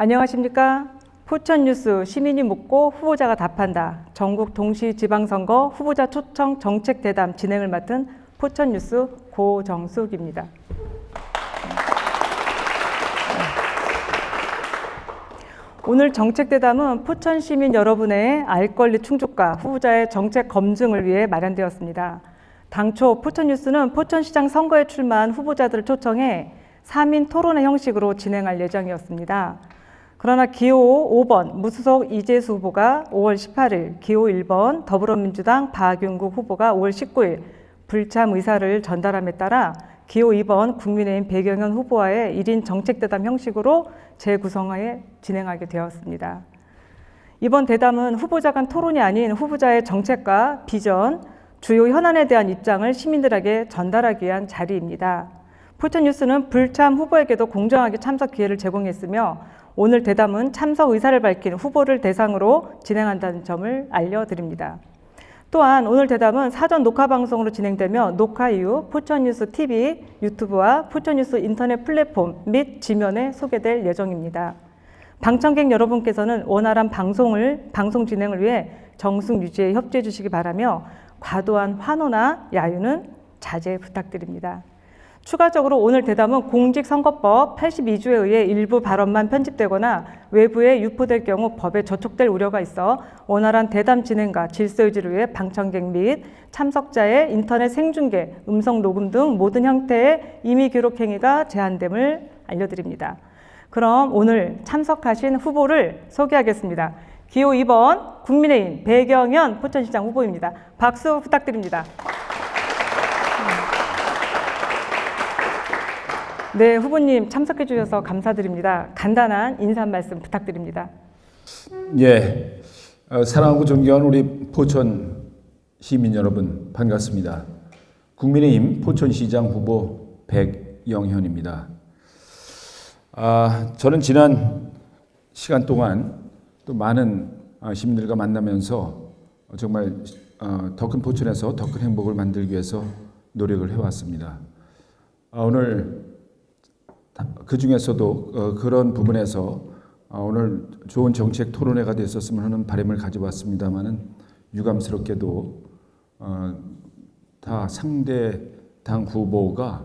안녕하십니까? 포천뉴스 시민이 묻고 후보자가 답한다. 전국 동시지방선거 후보자 초청 정책대담 진행을 맡은 포천뉴스 고정숙입니다. 오늘 정책대담은 포천 시민 여러분의 알 권리 충족과 후보자의 정책 검증을 위해 마련되었습니다. 당초 포천뉴스는 포천시장 선거에 출마한 후보자들을 초청해 3인 토론회 형식으로 진행할 예정이었습니다. 그러나 기호 5번 무소속 이재수 후보가 5월 18일, 기호 1번 더불어민주당 박윤국 후보가 5월 19일 불참 의사를 전달함에 따라 기호 2번 국민의힘 배경현 후보와의 1인 정책대담 형식으로 재구성하여 진행하게 되었습니다. 이번 대담은 후보자 간 토론이 아닌 후보자의 정책과 비전, 주요 현안에 대한 입장을 시민들에게 전달하기 위한 자리입니다. 포천뉴스는 불참 후보에게도 공정하게 참석 기회를 제공했으며 오늘 대담은 참석 의사를 밝힌 후보를 대상으로 진행한다는 점을 알려드립니다. 또한 오늘 대담은 사전 녹화 방송으로 진행되며 녹화 이후 포천뉴스 TV, 유튜브와 포천뉴스 인터넷 플랫폼 및 지면에 소개될 예정입니다. 방청객 여러분께서는 원활한 방송 진행을 위해 정승 유지에 협조해 주시기 바라며 과도한 환호나 야유는 자제 부탁드립니다. 추가적으로 오늘 대담은 공직선거법 82조에 의해 일부 발언만 편집되거나 외부에 유포될 경우 법에 저촉될 우려가 있어 원활한 대담 진행과 질서 유지를 위해 방청객 및 참석자의 인터넷 생중계, 음성 녹음 등 모든 형태의 임의 기록 행위가 제한됨을 알려드립니다. 그럼 오늘 참석하신 후보를 소개하겠습니다. 기호 2번 국민의힘 배경현 포천시장 후보입니다. 박수 부탁드립니다. 네, 후보님 참석해 주셔서 감사드립니다. 간단한 인사 말씀 부탁드립니다. 예, 사랑하고 존경하는 우리 포천 시민 여러분 반갑습니다. 국민의힘 포천시장 후보 백영현입니다. 저는 지난 시간 동안 또 많은 시민들과 만나면서 정말 더 큰 포천에서 더 큰 행복을 만들기 위해서 노력을 해왔습니다. 오늘 그 중에서도 그런 부분에서 오늘 좋은 정책 토론회가 됐었으면 하는 바람을 가져왔습니다만은 유감스럽게도 다 상대 당 후보가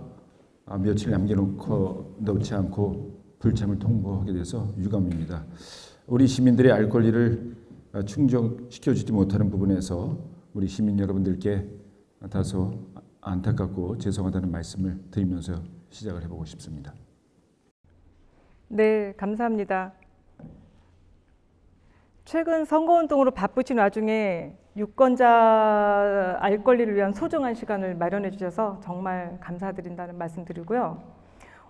며칠 남겨놓지 않고 불참을 통보하게 돼서 유감입니다. 우리 시민들의 알 권리를 충족시켜주지 못하는 부분에서 우리 시민 여러분들께 다소 안타깝고 죄송하다는 말씀을 드리면서 시작을 해보고 싶습니다. 네, 감사합니다. 최근 선거운동으로 바쁘신 와중에 유권자 알 권리를 위한 소중한 시간을 마련해 주셔서 정말 감사드린다는 말씀 드리고요.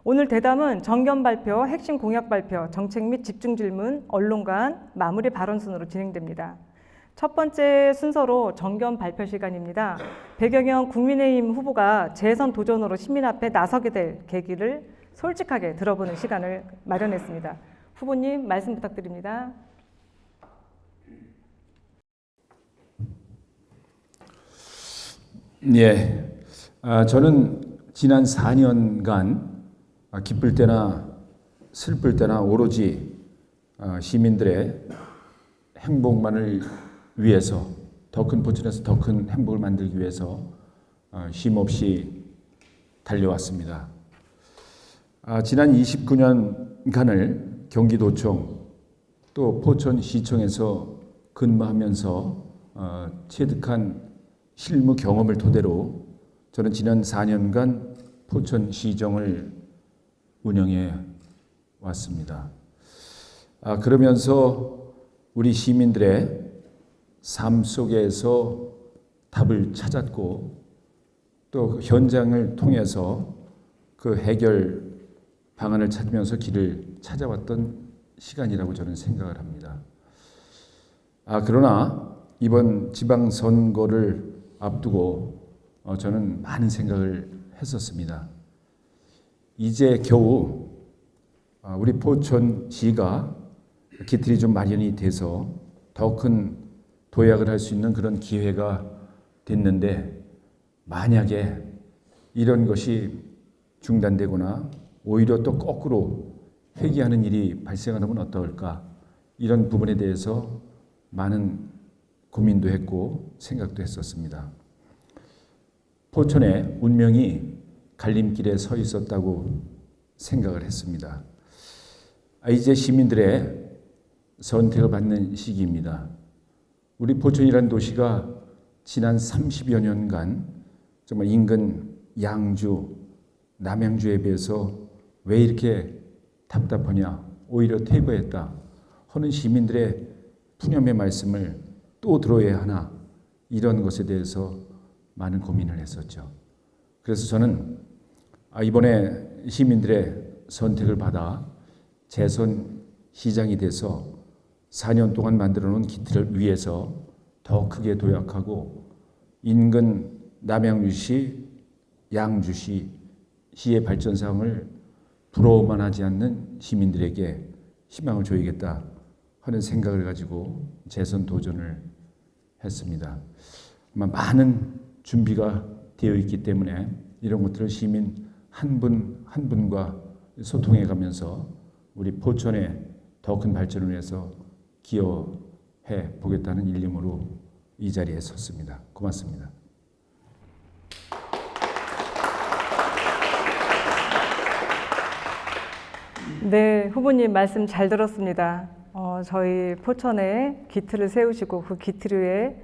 오늘 대담은 정견 발표, 핵심 공약 발표, 정책 및 집중 질문, 언론관, 마무리 발언 순으로 진행됩니다. 첫 번째 순서로 정견 발표 시간입니다. 배경현 국민의힘 후보가 재선 도전으로 시민 앞에 나서게 될 계기를 솔직하게 들어보는 시간을 마련했습니다. 후보님 말씀 부탁드립니다. 예, 저는 지난 4년간 기쁠 때나 슬플 때나 오로지 시민들의 행복만을 위해서 더 큰 포천에서 더 큰 행복을 만들기 위해서 쉼없이 달려왔습니다. 지난 29년간을 경기도청 또 포천시청에서 근무하면서 체득한 실무 경험을 토대로 저는 지난 4년간 포천시정을 운영해 왔습니다. 그러면서 우리 시민들의 삶 속에서 답을 찾았고 또 현장을 통해서 그 해결 방안을 찾으면서 길을 찾아왔던 시간이라고 저는 생각을 합니다. 그러나 이번 지방선거를 앞두고 저는 많은 생각을 했었습니다. 이제 겨우 우리 포천시가 기틀이 좀 마련이 돼서 더 큰 도약을 할 수 있는 그런 기회가 됐는데 만약에 이런 것이 중단되거나 오히려 또 거꾸로 회귀하는 일이 발생하면 어떨까? 이런 부분에 대해서 많은 고민도 했고 생각도 했었습니다. 포천의 운명이 갈림길에 서 있었다고 생각을 했습니다. 이제 시민들의 선택을 받는 시기입니다. 우리 포천이라는 도시가 지난 30여 년간 정말 인근 양주, 남양주에 비해서 왜 이렇게 답답하냐, 오히려 퇴보했다 하는 시민들의 푸념의 말씀을 또 들어야 하나, 이런 것에 대해서 많은 고민을 했었죠. 그래서 저는 이번에 시민들의 선택을 받아 재선 시장이 돼서 4년 동안 만들어 놓은 기틀을 위해서 더 크게 도약하고 인근 남양주시, 양주시, 시의 발전상을 부러워만 하지 않는 시민들에게 희망을 줘야겠다 하는 생각을 가지고 재선 도전을 했습니다. 많은 준비가 되어 있기 때문에 이런 것들을 시민 한 분 한 분과 소통해 가면서 우리 포천의 더 큰 발전을 위해서 기여해 보겠다는 일념으로 이 자리에 섰습니다. 고맙습니다. 네, 후보님 말씀 잘 들었습니다. 저희 포천에 기틀을 세우시고 그 기틀 위에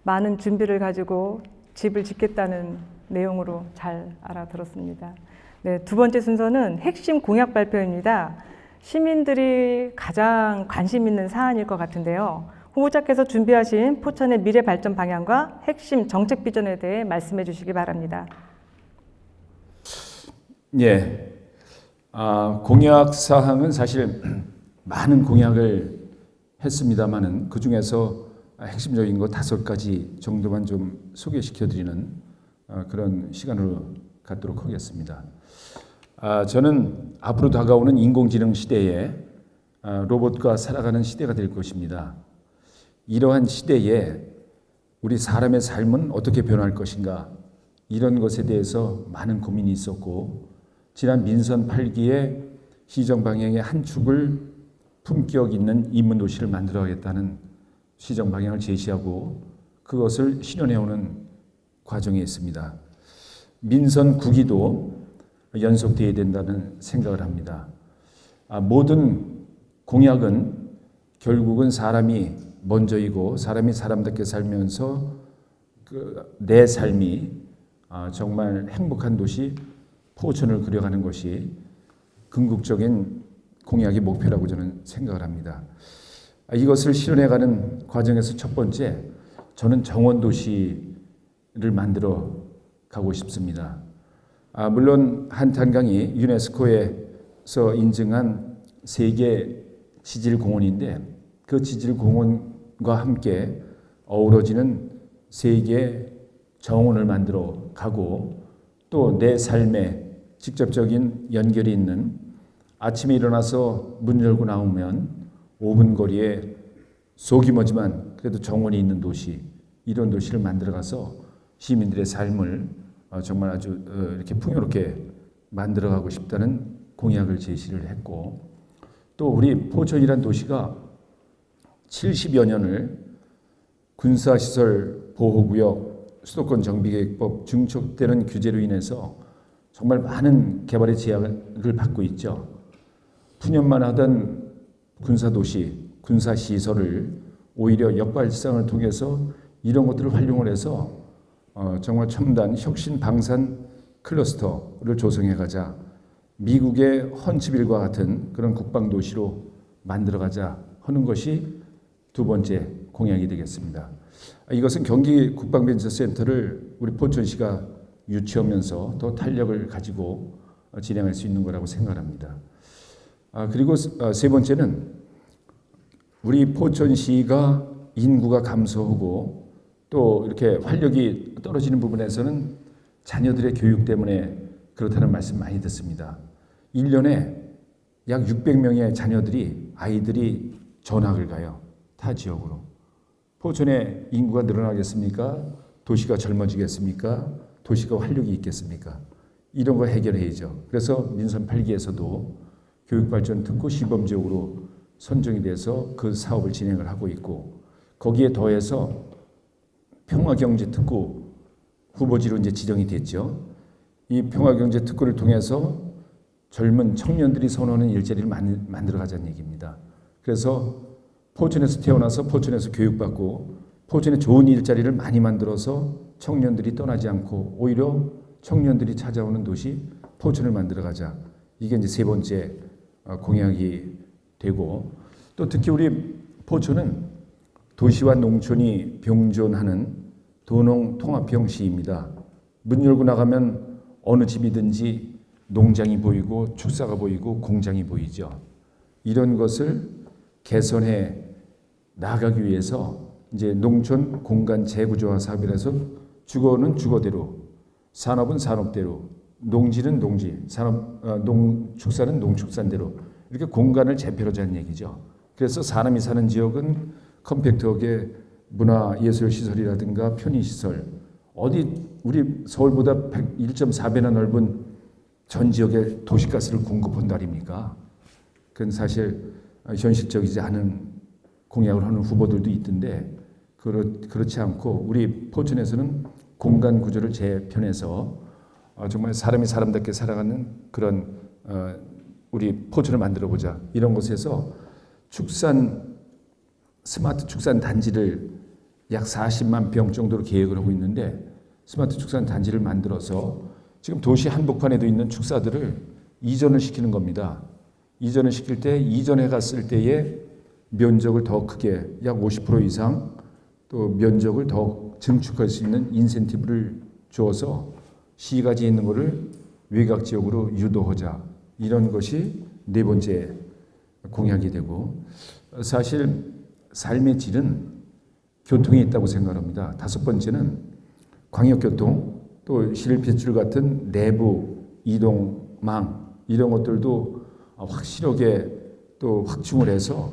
많은 준비를 가지고 집을 짓겠다는 내용으로 잘 알아들었습니다. 네, 두 번째 순서는 핵심 공약 발표입니다. 시민들이 가장 관심 있는 사안일 것 같은데요. 후보자께서 준비하신 포천의 미래 발전 방향과 핵심 정책 비전에 대해 말씀해 주시기 바랍니다. 예, 공약 사항은 사실 많은 공약을 했습니다만은 그 중에서 핵심적인 거 5가지 정도만 좀 소개시켜드리는 그런 시간으로 갖도록 하겠습니다. 저는 앞으로 다가오는 인공지능 시대에 로봇과 살아가는 시대가 될 것입니다. 이러한 시대에 우리 사람의 삶은 어떻게 변할 것인가, 이런 것에 대해서 많은 고민이 있었고, 지난 민선 8기의 시정 방향의 한 축을 품격 있는 인문도시를 만들어야겠다는 시정 방향을 제시하고 그것을 실현해오는 과정에 있습니다. 민선 9기도 연속되어야 된다는 생각을 합니다. 모든 공약은 결국은 사람이 먼저이고 사람이 사람답게 살면서 내 삶이 정말 행복한 도시 포천을 그려가는 것이 궁극적인 공약의 목표라고 저는 생각을 합니다. 이것을 실현해가는 과정에서 첫 번째, 저는 정원도시를 만들어 가고 싶습니다. 물론 한탄강이 유네스코에서 인증한 세계 지질공원인데 그 지질공원과 함께 어우러지는 세계 정원을 만들어 가고 또 내 삶에 직접적인 연결이 있는, 아침에 일어나서 문 열고 나오면 5분 거리에 속이 머지만 그래도 정원이 있는 도시, 이런 도시를 만들어가서 시민들의 삶을 정말 아주 이렇게 풍요롭게 만들어가고 싶다는 공약을 제시를 했고, 또 우리 포천이란 도시가 70여 년을 군사시설 보호구역, 수도권 정비계획법 중첩되는 규제로 인해서 정말 많은 개발의 제약을 받고 있죠. 푸념만 하던 군사도시, 군사시설을 오히려 역발상을 통해서 이런 것들을 활용을 해서 정말 첨단 혁신 방산 클러스터를 조성해가자, 미국의 헌츠빌과 같은 그런 국방도시로 만들어가자 하는 것이 두 번째 공약이 되겠습니다. 이것은 경기 국방벤처센터를 우리 포천시가 유치하면서 더 탄력을 가지고 진행할 수 있는 거라고 생각합니다. 그리고 세 번째는 우리 포천시가 인구가 감소하고 또 이렇게 활력이 떨어지는 부분에서는 자녀들의 교육 때문에 그렇다는 말씀 많이 듣습니다. 1년에 약 600명의 아이들이 전학을 가요. 타 지역으로. 포천의 인구가 늘어나겠습니까? 도시가 젊어지겠습니까? 도시가 활력이 있겠습니까? 이런 거 해결해야죠. 그래서 민선 8기에서도 교육발전특구 시범지역으로 선정이 돼서 그 사업을 진행을 하고 있고, 거기에 더해서 평화경제특구 후보지로 이제 지정이 됐죠. 이 평화경제특구를 통해서 젊은 청년들이 선호하는 일자리를 만들어가자는 얘기입니다. 그래서 포천에서 태어나서 포천에서 교육받고 포천에 좋은 일자리를 많이 만들어서 청년들이 떠나지 않고 오히려 청년들이 찾아오는 도시 포천을 만들어가자. 이게 이제 세 번째 공약이 되고, 또 특히 우리 포천은 도시와 농촌이 병존하는 도농 통합형 시입니다. 문 열고 나가면 어느 집이든지 농장이 보이고 축사가 보이고 공장이 보이죠. 이런 것을 개선해 나가기 위해서 이제 농촌 공간 재구조화 사업이라서 주거는 주거대로, 산업은 산업대로, 농지는 농지, 축사는 농축산대로 이렇게 공간을 재편하자는 얘기죠. 그래서 사람이 사는 지역은 컴팩트하게 문화예술시설이라든가 편의시설, 어디 우리 서울보다 1.4배나 넓은 전 지역에 도시가스를 공급한다 아닙니까? 그건 사실 현실적이지 않은 공약을 하는 후보들도 있던데, 그렇지 않고 우리 포천에서는 공간 구조를 재편해서 정말 사람이 사람답게 살아가는 그런 우리 포천을 만들어보자. 이런 곳에서 스마트 축산 단지를 약 40만 평 정도로 계획을 하고 있는데, 스마트 축산 단지를 만들어서 지금 도시 한복판에도 있는 축사들을 이전을 시키는 겁니다. 이전을 시킬 때 이전해 갔을 때의 면적을 더 크게 약 50% 이상 또 면적을 더 증축할 수 있는 인센티브를 주어서 시가지에 있는 것을 외곽 지역으로 유도하자. 이런 것이 네 번째 공약이 되고, 사실 삶의 질은 교통에 있다고 생각합니다. 다섯 번째는 광역교통, 또 실핏줄 같은 내부 이동망, 이런 것들도 확실하게 또 확충을 해서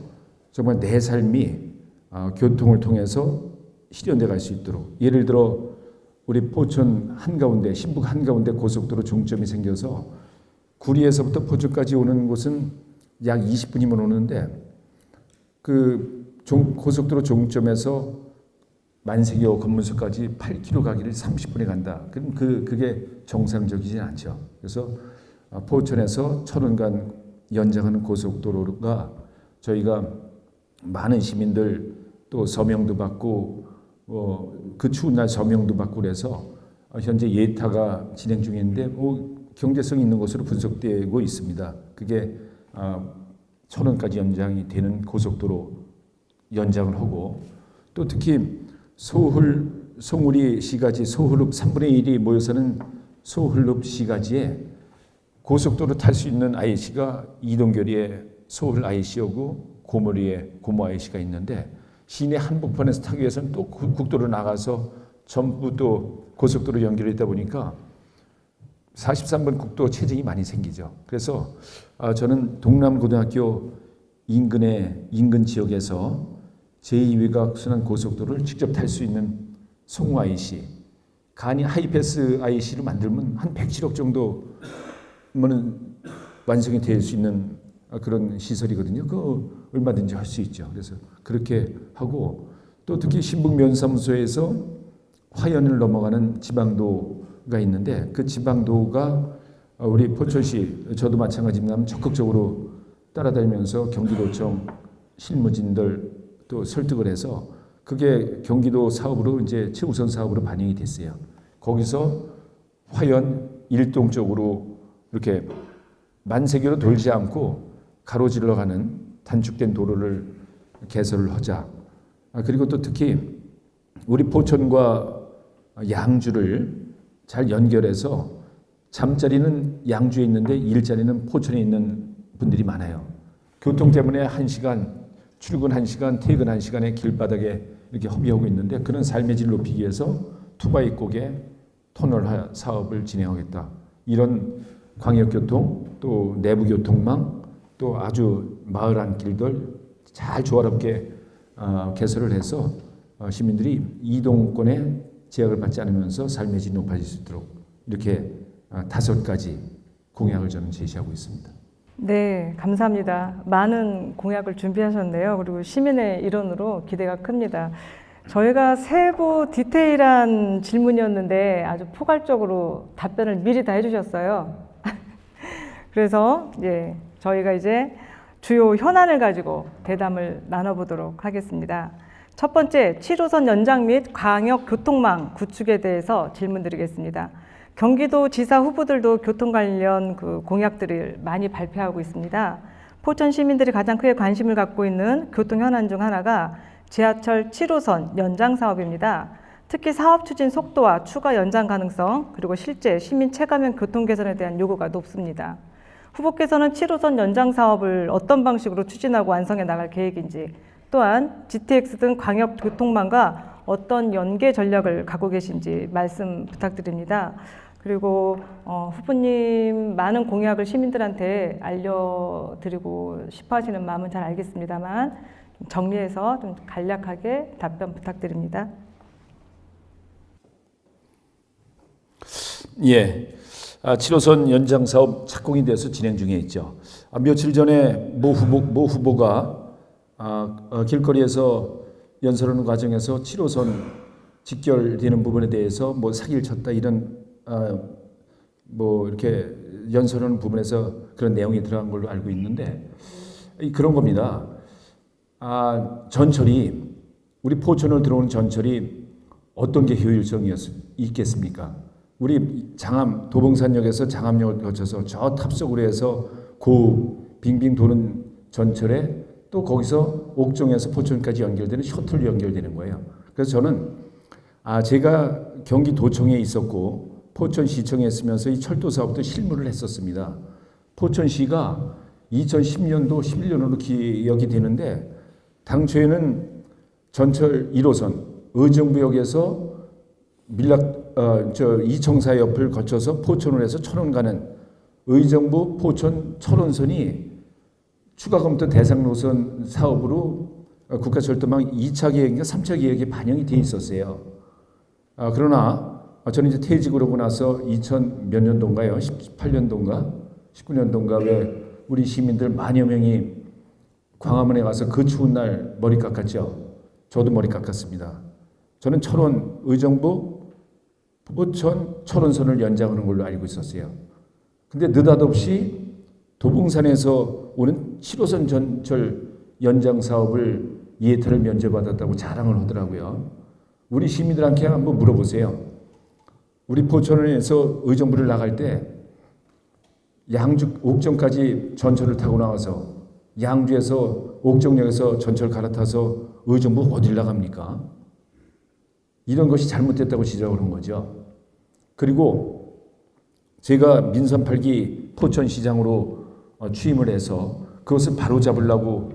정말 내 삶이 교통을 통해서 실현돼 갈 수 있도록, 예를 들어 우리 포천 한가운데, 신북 한가운데 고속도로 종점이 생겨서 구리에서부터 포천까지 오는 곳은 약 20분이면 오는데, 그 고속도로 종점에서 만세교 건문소까지 8km 가기를 30분에 간다. 그럼 그게 정상적이지 않죠. 그래서 포천에서 천운간 연장하는 고속도로가 저희가 많은 시민들 또 서명도 받고 그 추운 날 서명도 받고 그래서 현재 예타가 진행 중인데 경제성 있는 것으로 분석되고 있습니다. 그게 천원까지 연장이 되는 고속도로 연장을 하고, 또 특히 송우리 시가지 소홀읍 3분의 1이 모여 사는 소홀읍 시가지에 고속도로 탈 수 있는 IC가 이동결의에 소홀 IC하고 고머리에 고모 IC가 있는데, 시내 한복판에서 타기 위해서는 또 국도로 나가서 전부 또 고속도로 연결이 있다 보니까 43번 국도 체증이 많이 생기죠. 그래서 저는 동남고등학교 인근 지역에서 제2외곽 순환 고속도로를 직접 탈 수 있는 송우 IC, 간이 하이패스 IC를 만들면 한 107억 정도면 완성이 될 수 있는 그런 시설이거든요. 그거 얼마든지 할 수 있죠. 그래서 그렇게 하고, 또 특히 신북 면사무소에서 화연을 넘어가는 지방도가 있는데, 그 지방도가 우리 포천시, 저도 마찬가지입니다만 적극적으로 따라다니면서 경기도청 실무진들 또 설득을 해서 그게 경기도 사업으로 이제 최우선 사업으로 반영이 됐어요. 거기서 화연 일동 쪽으로 이렇게 만세교로 돌지 않고 가로질러 가는 단축된 도로를 개설을 하자. 그리고 또 특히 우리 포천과 양주를 잘 연결해서 잠자리는 양주에 있는데 일자리는 포천에 있는 분들이 많아요. 교통 때문에 1시간, 출근 1시간, 퇴근 1시간의 길바닥에 이렇게 허비하고 있는데, 그런 삶의 질 높이기 위해서 투바이곡에 터널 사업을 진행하겠다. 이런 광역교통, 또 내부교통망, 또 아주 마을 안길들 잘 조화롭게 개설을 해서 시민들이 이동권에 제약을 받지 않으면서 삶의 질이 높아질 수 있도록 이렇게 5가지 공약을 저는 제시하고 있습니다. 네, 감사합니다. 많은 공약을 준비하셨네요. 그리고 시민의 일원으로 기대가 큽니다. 저희가 세부 디테일한 질문이었는데 아주 포괄적으로 답변을 미리 다 해주셨어요. 그래서 저희가 이제 주요 현안을 가지고 대담을 나눠보도록 하겠습니다. 첫 번째, 7호선 연장 및 광역 교통망 구축에 대해서 질문드리겠습니다. 경기도지사 후보들도 교통 관련 공약들을 많이 발표하고 있습니다. 포천 시민들이 가장 크게 관심을 갖고 있는 교통 현안 중 하나가 지하철 7호선 연장 사업입니다. 특히 사업 추진 속도와 추가 연장 가능성, 그리고 실제 시민 체감형 교통 개선에 대한 요구가 높습니다. 후보께서는 7호선 연장 사업을 어떤 방식으로 추진하고 완성해 나갈 계획인지, 또한 GTX 등 광역 교통망과 어떤 연계 전략을 갖고 계신지 말씀 부탁드립니다. 그리고 후보님 많은 공약을 시민들한테 알려드리고 싶어 하시는 마음은 잘 알겠습니다만 정리해서 좀 간략하게 답변 부탁드립니다. 예, 7호선 연장 사업 착공이 돼서 진행 중에 있죠. 며칠 전에 모 후보가 길거리에서 연설하는 과정에서 7호선 직결되는 부분에 대해서 뭐 사기를 쳤다 이런 뭐 이렇게 연설하는 부분에서 그런 내용이 들어간 걸로 알고 있는데 그런 겁니다. 전철이 우리 포천을 들어오는 전철이 어떤 게 효율성이 있겠습니까? 우리 장암 도봉산역에서 장암역을 거쳐서 저 탑석으로 해서 빙빙 도는 전철에 또 거기서 옥정에서 포천까지 연결되는 셔틀로 연결되는 거예요. 그래서 저는 제가 경기도청에 있었고 포천시청에 있으면서 이 철도 사업도 실무를 했었습니다. 포천시가 2010년도 11년으로 기억이 되는데 당초에는 전철 1호선 의정부역에서 이청사 옆을 거쳐서 포천을 해서 철원 가는 의정부 포천 철원선이 추가 검토 대상 노선 사업으로 국가철도망 2차 계획인가 3차 계획에 반영이 돼 있었어요. 그러나 저는 이제 퇴직을 하고 나서 2000 몇 년도인가요? 18년도인가? 19년도인가 왜 우리 시민들 만여 명이 광화문에 가서 그 추운 날 머리 깎았죠. 저도 머리 깎았습니다. 저는 철원 의정부 포천 철원선을 연장하는 걸로 알고 있었어요. 근데 느닷없이 도봉산에서 오는 7호선 전철 연장 사업을 예태를 면제받았다고 자랑을 하더라고요. 우리 시민들한테 한번 물어보세요. 우리 포천에서 의정부를 나갈 때 양주 옥정까지 전철을 타고 나와서 양주에서 옥정역에서 전철 갈아타서 의정부 어딜 나갑니까? 이런 것이 잘못됐다고 지적을 한 거죠. 그리고 제가 민선 8기 포천시장으로 취임을 해서 그것을 바로잡으려고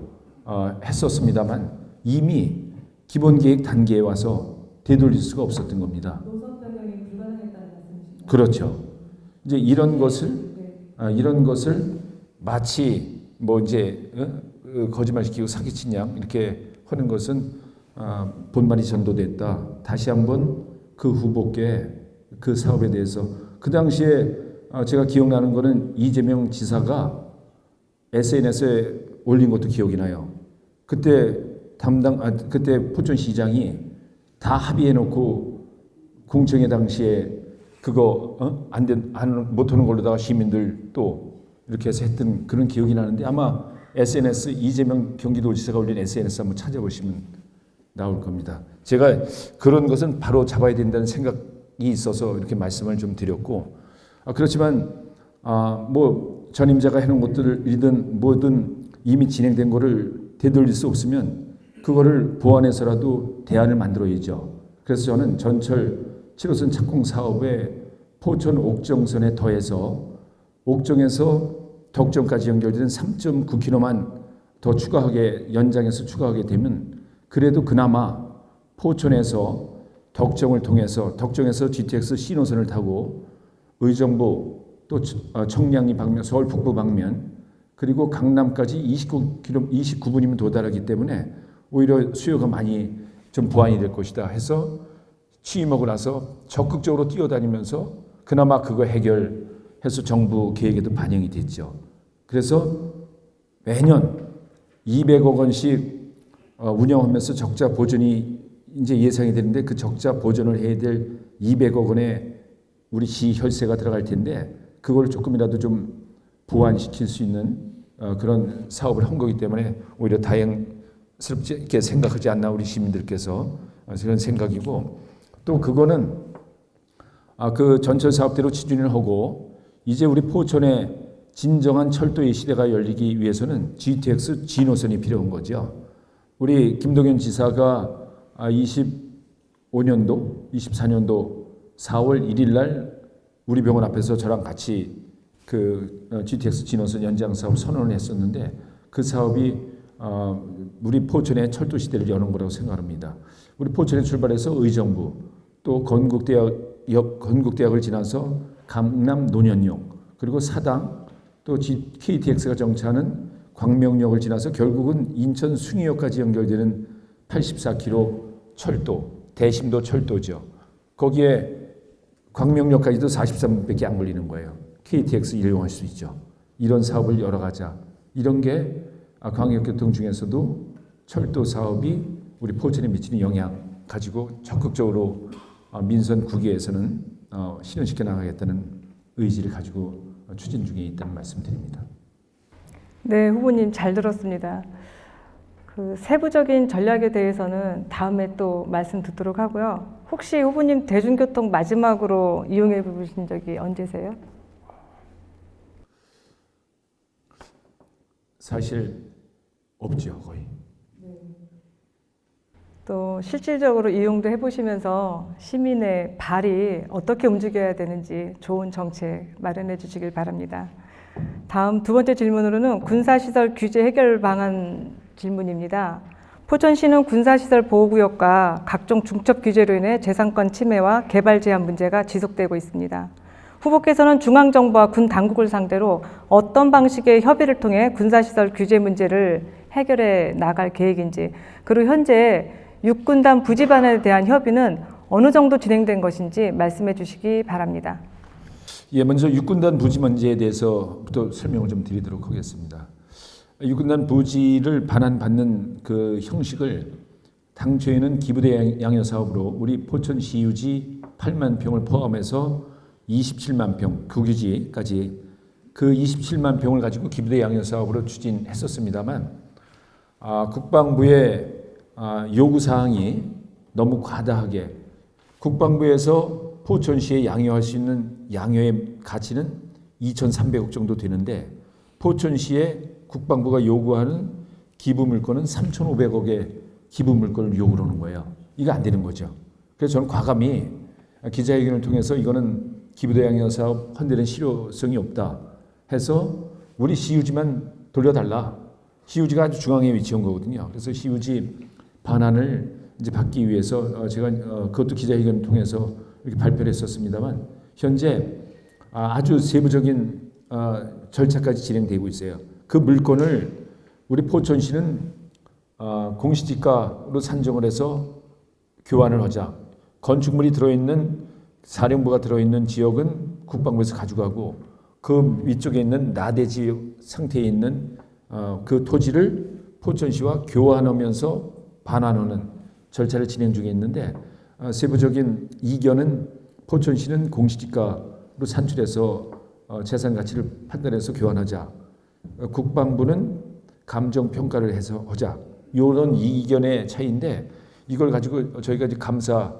했었습니다만 이미 기본계획 단계에 와서 되돌릴 수가 없었던 겁니다. 노선 변경이 불가능했다는 말씀이신가요? 그렇죠. 이제 이런 것을 마치 뭐 이제 거짓말시키고 사기친 양 이렇게 하는 것은 본말이 전도됐다. 다시 한번 그 후보께 그 사업에 대해서 그 당시에 제가 기억나는 거는 이재명 지사가 SNS에 올린 것도 기억이 나요. 그때 그때 포천시장이 다 합의해놓고 공청회 당시에 그거 못하는 걸로다가 시민들 또 이렇게 해서 했던 그런 기억이 나는데 아마 SNS 이재명 경기도지사가 올린 SNS 한번 찾아보시면 나올 겁니다. 제가 그런 것은 바로 잡아야 된다는 생각이 있어서 이렇게 말씀을 좀 드렸고 그렇지만 뭐 전임자가 해놓은 것들이든 뭐든 이미 진행된 거를 되돌릴 수 없으면 그거를 보완해서라도 대안을 만들어야죠. 그래서 저는 전철 7호선 착공 사업에 포천 옥정선에 더해서 옥정에서 덕정까지 연결되는 3.9km만 더 연장해서 추가하게 되면 그래도 그나마 포천에서 덕정을 통해서 덕정에서 GTX C노선을 타고 의정부 또 청량리 방면 서울 북부 방면 그리고 강남까지 29분이면 도달하기 때문에 오히려 수요가 많이 좀 보완이 될 것이다 해서 취임하고 나서 적극적으로 뛰어다니면서 그나마 그거 해결해서 정부 계획에도 반영이 됐죠. 그래서 매년 200억 원씩 운영하면서 적자 보전이 이제 예상이 되는데 그 적자 보전을 해야 될 200억 원의 우리 시 혈세가 들어갈 텐데 그걸 조금이라도 좀 보완시킬 수 있는 그런 사업을 한 거기 때문에 오히려 다행스럽게 생각하지 않나 우리 시민들께서 그런 생각이고 또 그거는 그 전철 사업대로 추진을 하고 이제 우리 포천에 진정한 철도의 시대가 열리기 위해서는 GTX G노선이 필요한 거죠. 우리 김동연 지사가 25년도, 24년도 4월 1일 날 우리 병원 앞에서 저랑 같이 그 GTX G노선 연장 사업 선언을 했었는데 그 사업이 우리 포천의 철도 시대를 여는 거라고 생각합니다. 우리 포천에 출발해서 의정부 또 건국대학을 지나서 강남 논현역 그리고 사당 또 KTX가 정차하는 광명역을 지나서 결국은 인천 숭이역까지 연결되는 84km 철도 대심도 철도죠. 거기에 광명역까지도 43분밖에 안 걸리는 거예요. KTX 이용할 수 있죠. 이런 사업을 열어가자. 이런 게 광역교통 중에서도 철도 사업이 우리 포천에 미치는 영향 가지고 적극적으로 민선 국회에서는 실현시켜 나가겠다는 의지를 가지고 추진 중에 있다는 말씀드립니다. 네, 후보님 잘 들었습니다. 그 세부적인 전략에 대해서는 다음에 또 말씀 듣도록 하고요. 혹시 후보님 대중교통 마지막으로 이용해 보신 적이 언제세요? 사실 없죠, 거의. 또 실질적으로 이용도 해보시면서 시민의 발이 어떻게 움직여야 되는지 좋은 정책 마련해 주시길 바랍니다. 다음 두 번째 질문으로는 군사시설 규제 해결 방안 질문입니다. 포천시는 군사시설 보호구역과 각종 중첩 규제로 인해 재산권 침해와 개발 제한 문제가 지속되고 있습니다. 후보께서는 중앙정부와 군 당국을 상대로 어떤 방식의 협의를 통해 군사시설 규제 문제를 해결해 나갈 계획인지, 그리고 현재 육군단 부지반에 대한 협의는 어느 정도 진행된 것인지 말씀해 주시기 바랍니다. 예, 먼저 육군단 부지 문제에 대해서부터 설명을 좀 드리도록 하겠습니다. 육군단 부지를 반환받는 그 형식을 당초에는 기부대 양여 사업으로 우리 포천시 유지 8만 평을 포함해서 27만 평 국유지까지 그 27만 평을 가지고 기부대 양여 사업으로 추진했었습니다만 국방부의 요구 사항이 너무 과다하게 국방부에서 포천시에 양여할 수 있는 양여의 가치는 2,300억 정도 되는데 포천시에 국방부가 요구하는 기부 물건은 3,500억의 기부 물건을 요구를 하는 거예요. 이거 안 되는 거죠. 그래서 저는 과감히 기자회견을 통해서 이거는 기부대 양여 사업 헌데는 실효성이 없다 해서 우리 시유지만 돌려달라. 시유지가 아주 중앙에 위치한 거거든요. 그래서 시유지 반환을 이제 받기 위해서 제가 그것도 기자회견을 통해서 이렇게 발표를 했었습니다만 현재 아주 세부적인 절차까지 진행되고 있어요. 그 물건을 우리 포천시는 공시지가로 산정을 해서 교환을 하자. 건축물이 들어있는 사령부가 들어있는 지역은 국방부에서 가져가고 그 위쪽에 있는 나대 지역 상태에 있는 그 토지를 포천시와 교환하면서 반환하는 절차를 진행 중에 있는데 세부적인 이견은 포천시는 공시지가로 산출해서 재산 가치를 판단해서 교환하자. 국방부는 감정평가를 해서 하자. 이런 이견의 차이인데 이걸 가지고 저희가 이제 감사원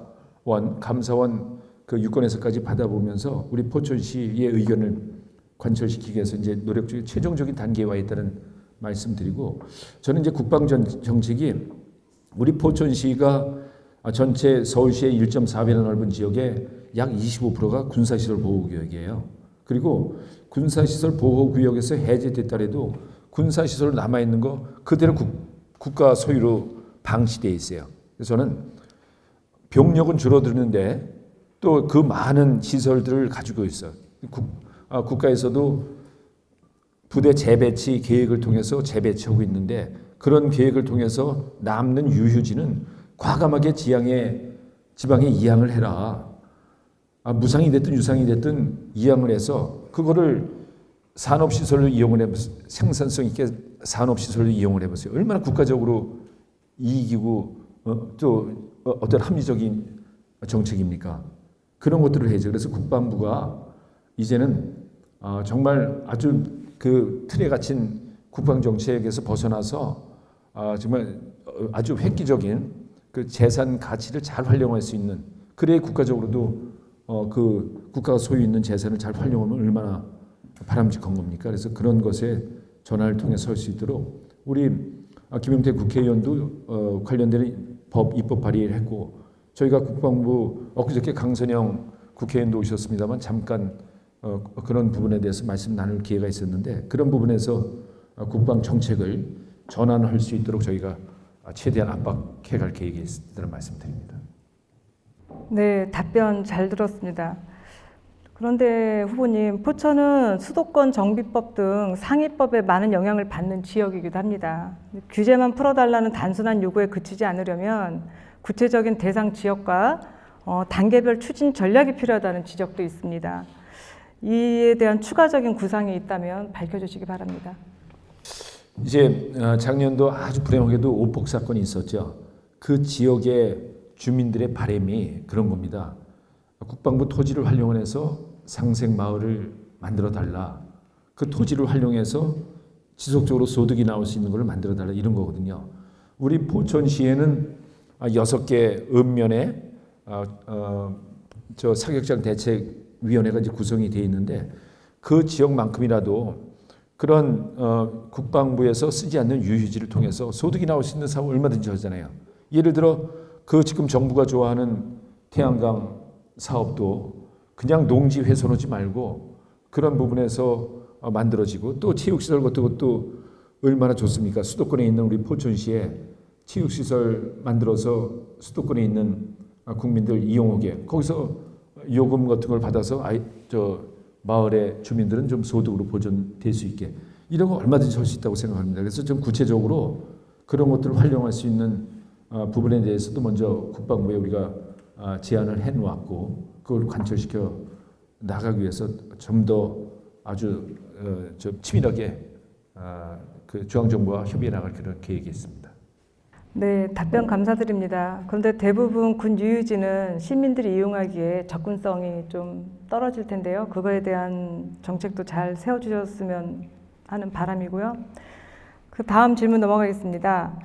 그 유권에서까지 받아보면서 우리 포천시의 의견을 관철시키기 위해서 이제 노력 중에 최종적인 단계에 와 있다는 말씀드리고 저는 이제 국방 정책이 우리 포천시가 전체 서울시의 1.4배나 넓은 지역의 약 25%가 군사시설 보호구역이에요. 그리고 군사시설 보호구역에서 해제됐더라도 군사시설 남아있는 거 그대로 국가 소유로 방치되어 있어요. 그래서 저는 병력은 줄어드는데 또 그 많은 시설들을 가지고 있어요. 국가에서도 부대 재배치 계획을 통해서 재배치하고 있는데 그런 계획을 통해서 남는 유휴지는 과감하게 지방에 이양을 해라. 무상이 됐든 유상이 됐든 이양을 해서 그거를 산업시설을 이용을 해보세요. 생산성 있게 산업시설을 이용을 해보세요. 얼마나 국가적으로 이익이고 또 어떤 합리적인 정책입니까? 그런 것들을 해야죠. 그래서 국방부가 이제는 정말 아주 그 틀에 갇힌 국방정책에서 벗어나서 정말 아주 획기적인 그 재산 가치를 잘 활용할 수 있는, 그래야 국가적으로도 그 국가가 소유 있는 재산을 잘 활용하면 얼마나 바람직한 겁니까? 그래서 그런 것에 전환을 통해 설 수 있도록 우리 김용태 국회의원도 관련된 법 입법 발의를 했고, 저희가 국방부 엊그저께 강선영 국회의원도 오셨습니다만 잠깐 그런 부분에 대해서 말씀 나눌 기회가 있었는데, 그런 부분에서 국방 정책을 전환할 수 있도록 저희가 최대한 압박해 갈 계획이 있다는 말씀드립니다. 네, 답변 잘 들었습니다. 그런데 후보님, 포천은 수도권 정비법 등 상위법에 많은 영향을 받는 지역이기도 합니다. 규제만 풀어달라는 단순한 요구에 그치지 않으려면 구체적인 대상 지역과 단계별 추진 전략이 필요하다는 지적도 있습니다. 이에 대한 추가적인 구상이 있다면 밝혀주시기 바랍니다. 이제 작년도 아주 불행하게도 오폭 사건이 있었죠. 그 지역의 주민들의 바람이 그런 겁니다. 국방부 토지를 활용해서 상생 마을을 만들어 달라. 그 토지를 활용해서 지속적으로 소득이 나올 수 있는 걸 만들어 달라, 이런 거거든요. 우리 포천시에는 6개 읍면에 저 사격장 대책위원회가 이제 구성이 되어 있는데, 그 지역만큼이라도 그런 국방부에서 쓰지 않는 유휴지를 통해서 소득이 나올 수 있는 사업을 얼마든지 하잖아요. 예를 들어 그 지금 정부가 좋아하는 태양광 사업도 그냥 농지 훼손하지 말고 그런 부분에서 만들어지고, 또 체육시설 같은 것도 얼마나 좋습니까? 수도권에 있는 우리 포천시에 체육시설 만들어서 수도권에 있는 국민들 이용하게, 거기서 요금 같은 걸 받아서 마을의 주민들은 좀 소득으로 보존될 수 있게, 이런 거 얼마든지 할 수 있다고 생각합니다. 그래서 좀 구체적으로 그런 것들을 활용할 수 있는 부분에 대해서도 먼저 국방부에 우리가 제안을 해놓았고, 그걸 관철시켜 나가기 위해서 좀 더 아주 좀 치밀하게 그 중앙정부와 협의해 나갈 그런 계획이 있습니다. 네, 답변 감사드립니다. 그런데 대부분 군 유유지는 시민들이 이용하기에 접근성이 좀 떨어질 텐데요. 그거에 대한 정책도 잘 세워주셨으면 하는 바람이고요. 그 다음 질문 넘어가겠습니다.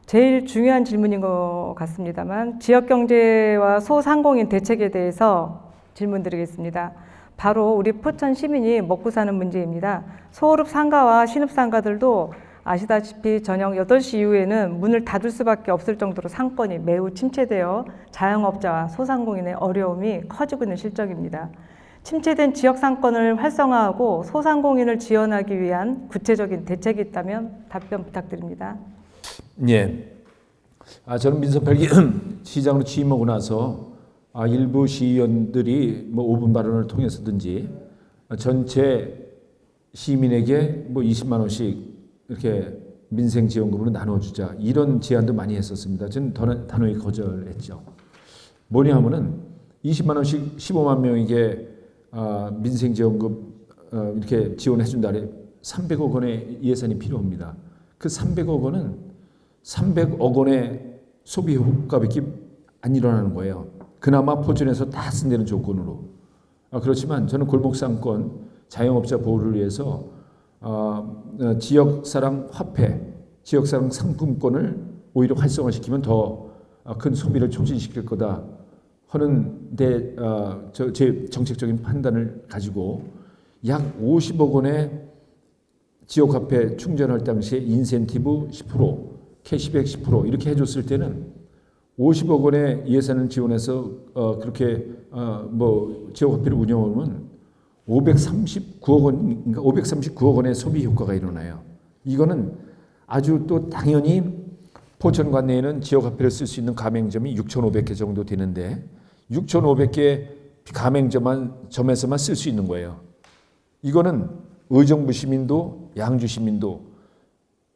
제일 중요한 질문인 것 같습니다만, 지역경제와 소상공인 대책에 대해서 질문드리겠습니다. 바로 우리 포천 시민이 먹고 사는 문제입니다. 소호흡 상가와 신읍 상가들도 아시다시피 저녁 8시 이후에는 문을 닫을 수밖에 없을 정도로 상권이 매우 침체되어 자영업자와 소상공인의 어려움이 커지고 있는 실정입니다. 침체된 지역 상권을 활성화하고 소상공인을 지원하기 위한 구체적인 대책이 있다면 답변 부탁드립니다. 예. 저는 민선 8기 시장으로 취임하고 나서 일부 시의원들이 5분 발언을 통해서든지 전체 시민에게 20만 원씩 이렇게 민생지원금으로 나눠주자, 이런 제안도 많이 했었습니다. 저는 단호히 거절했죠. 뭐냐 하면은 20만 원씩 15만 명에게 민생지원금 이렇게 지원해준다. 300억 원의 예산이 필요합니다. 그 300억 원은 300억 원의 소비 효과밖에 안 일어나는 거예요. 그나마 포천에서 다 쓴다는 조건으로. 그렇지만 저는 골목상권 자영업자 보호를 위해서 지역사랑 화폐, 지역사랑 상품권을 오히려 활성화시키면 더 큰 소비를 촉진시킬 거다 하는 제 정책적인 판단을 가지고 약 50억 원의 지역화폐 충전할 당시에 인센티브 10%, 캐시백 10% 이렇게 해줬을 때는 50억 원의 예산을 지원해서 그렇게 지역화폐를 운영하면 539억 원의 소비 효과가 일어나요. 이거는 아주 또 당연히 포천 관내에는 지역화폐를 쓸 수 있는 가맹점이 6,500개 정도 되는데 6,500개 가맹점에서만 쓸 수 있는 거예요. 이거는 의정부 시민도 양주 시민도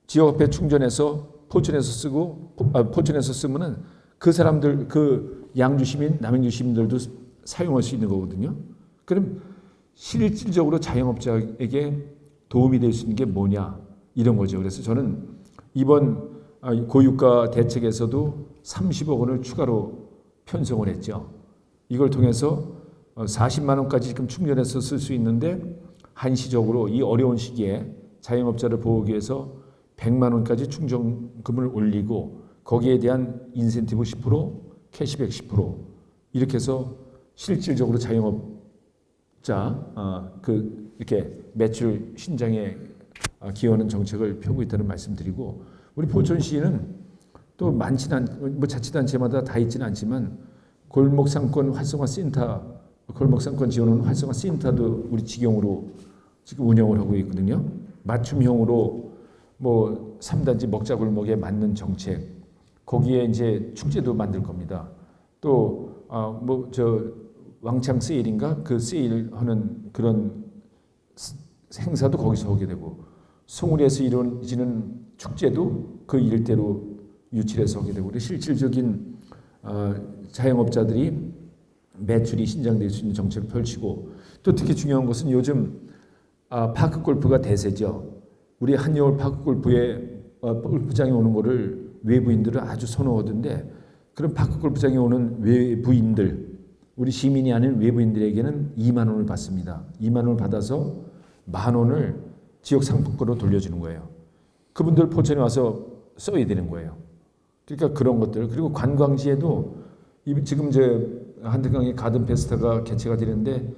지역화폐 충전해서 포천에서 쓰면은 그 사람들, 그 양주 시민, 남양주 시민들도 사용할 수 있는 거거든요. 그럼 실질적으로 자영업자에게 도움이 될 수 있는 게 뭐냐 이런 거죠. 그래서 저는 이번 고유가 대책에서도 30억 원을 추가로 편성을 했죠. 이걸 통해서 40만 원까지 지금 충전해서 쓸 수 있는데 한시적으로 이 어려운 시기에 자영업자를 보호하기 위해서 100만 원까지 충전금을 올리고 거기에 대한 인센티브 10%, 캐시백 10% 이렇게 해서 실질적으로 자영업자 이렇게 매출 신장에 기여하는 정책을 펴고 있다는 말씀드리고 우리 포천시는 또 많지는 뭐 자치단체마다 다 있지는 않지만 골목상권 활성화 센터, 골목상권 지원은 활성화 센터도 우리 직영으로 지금 운영을 하고 있거든요. 맞춤형으로 뭐 3단지 먹자골목에 맞는 정책 거기에 이제 축제도 만들 겁니다. 또 뭐 저 왕창 세일인가 그 세일하는 그런 행사도 거기서 하게 되고 송울에서 이루어지는 축제도 그 일대로 유치해서 하게 되고 실질적인 자영업자들이 매출이 신장될 수 있는 정책을 펼치고 또 특히 중요한 것은 요즘 파크 골프가 대세죠. 우리 한여울 파크 골프에 골프장에 오는 거를 외부인들은 아주 선호하던데 그런 파크 골프장에 오는 외부인들 우리 시민이 아닌 외부인들에게는 2만 원을 받습니다. 2만 원을 받아서 1만 원을 지역 상품권으로 돌려주는 거예요. 그분들 포천에 와서 써야 되는 거예요. 그러니까 그런 것들 그리고 관광지에도 지금 이제 한태강의 가든 페스타가 개최가 되는데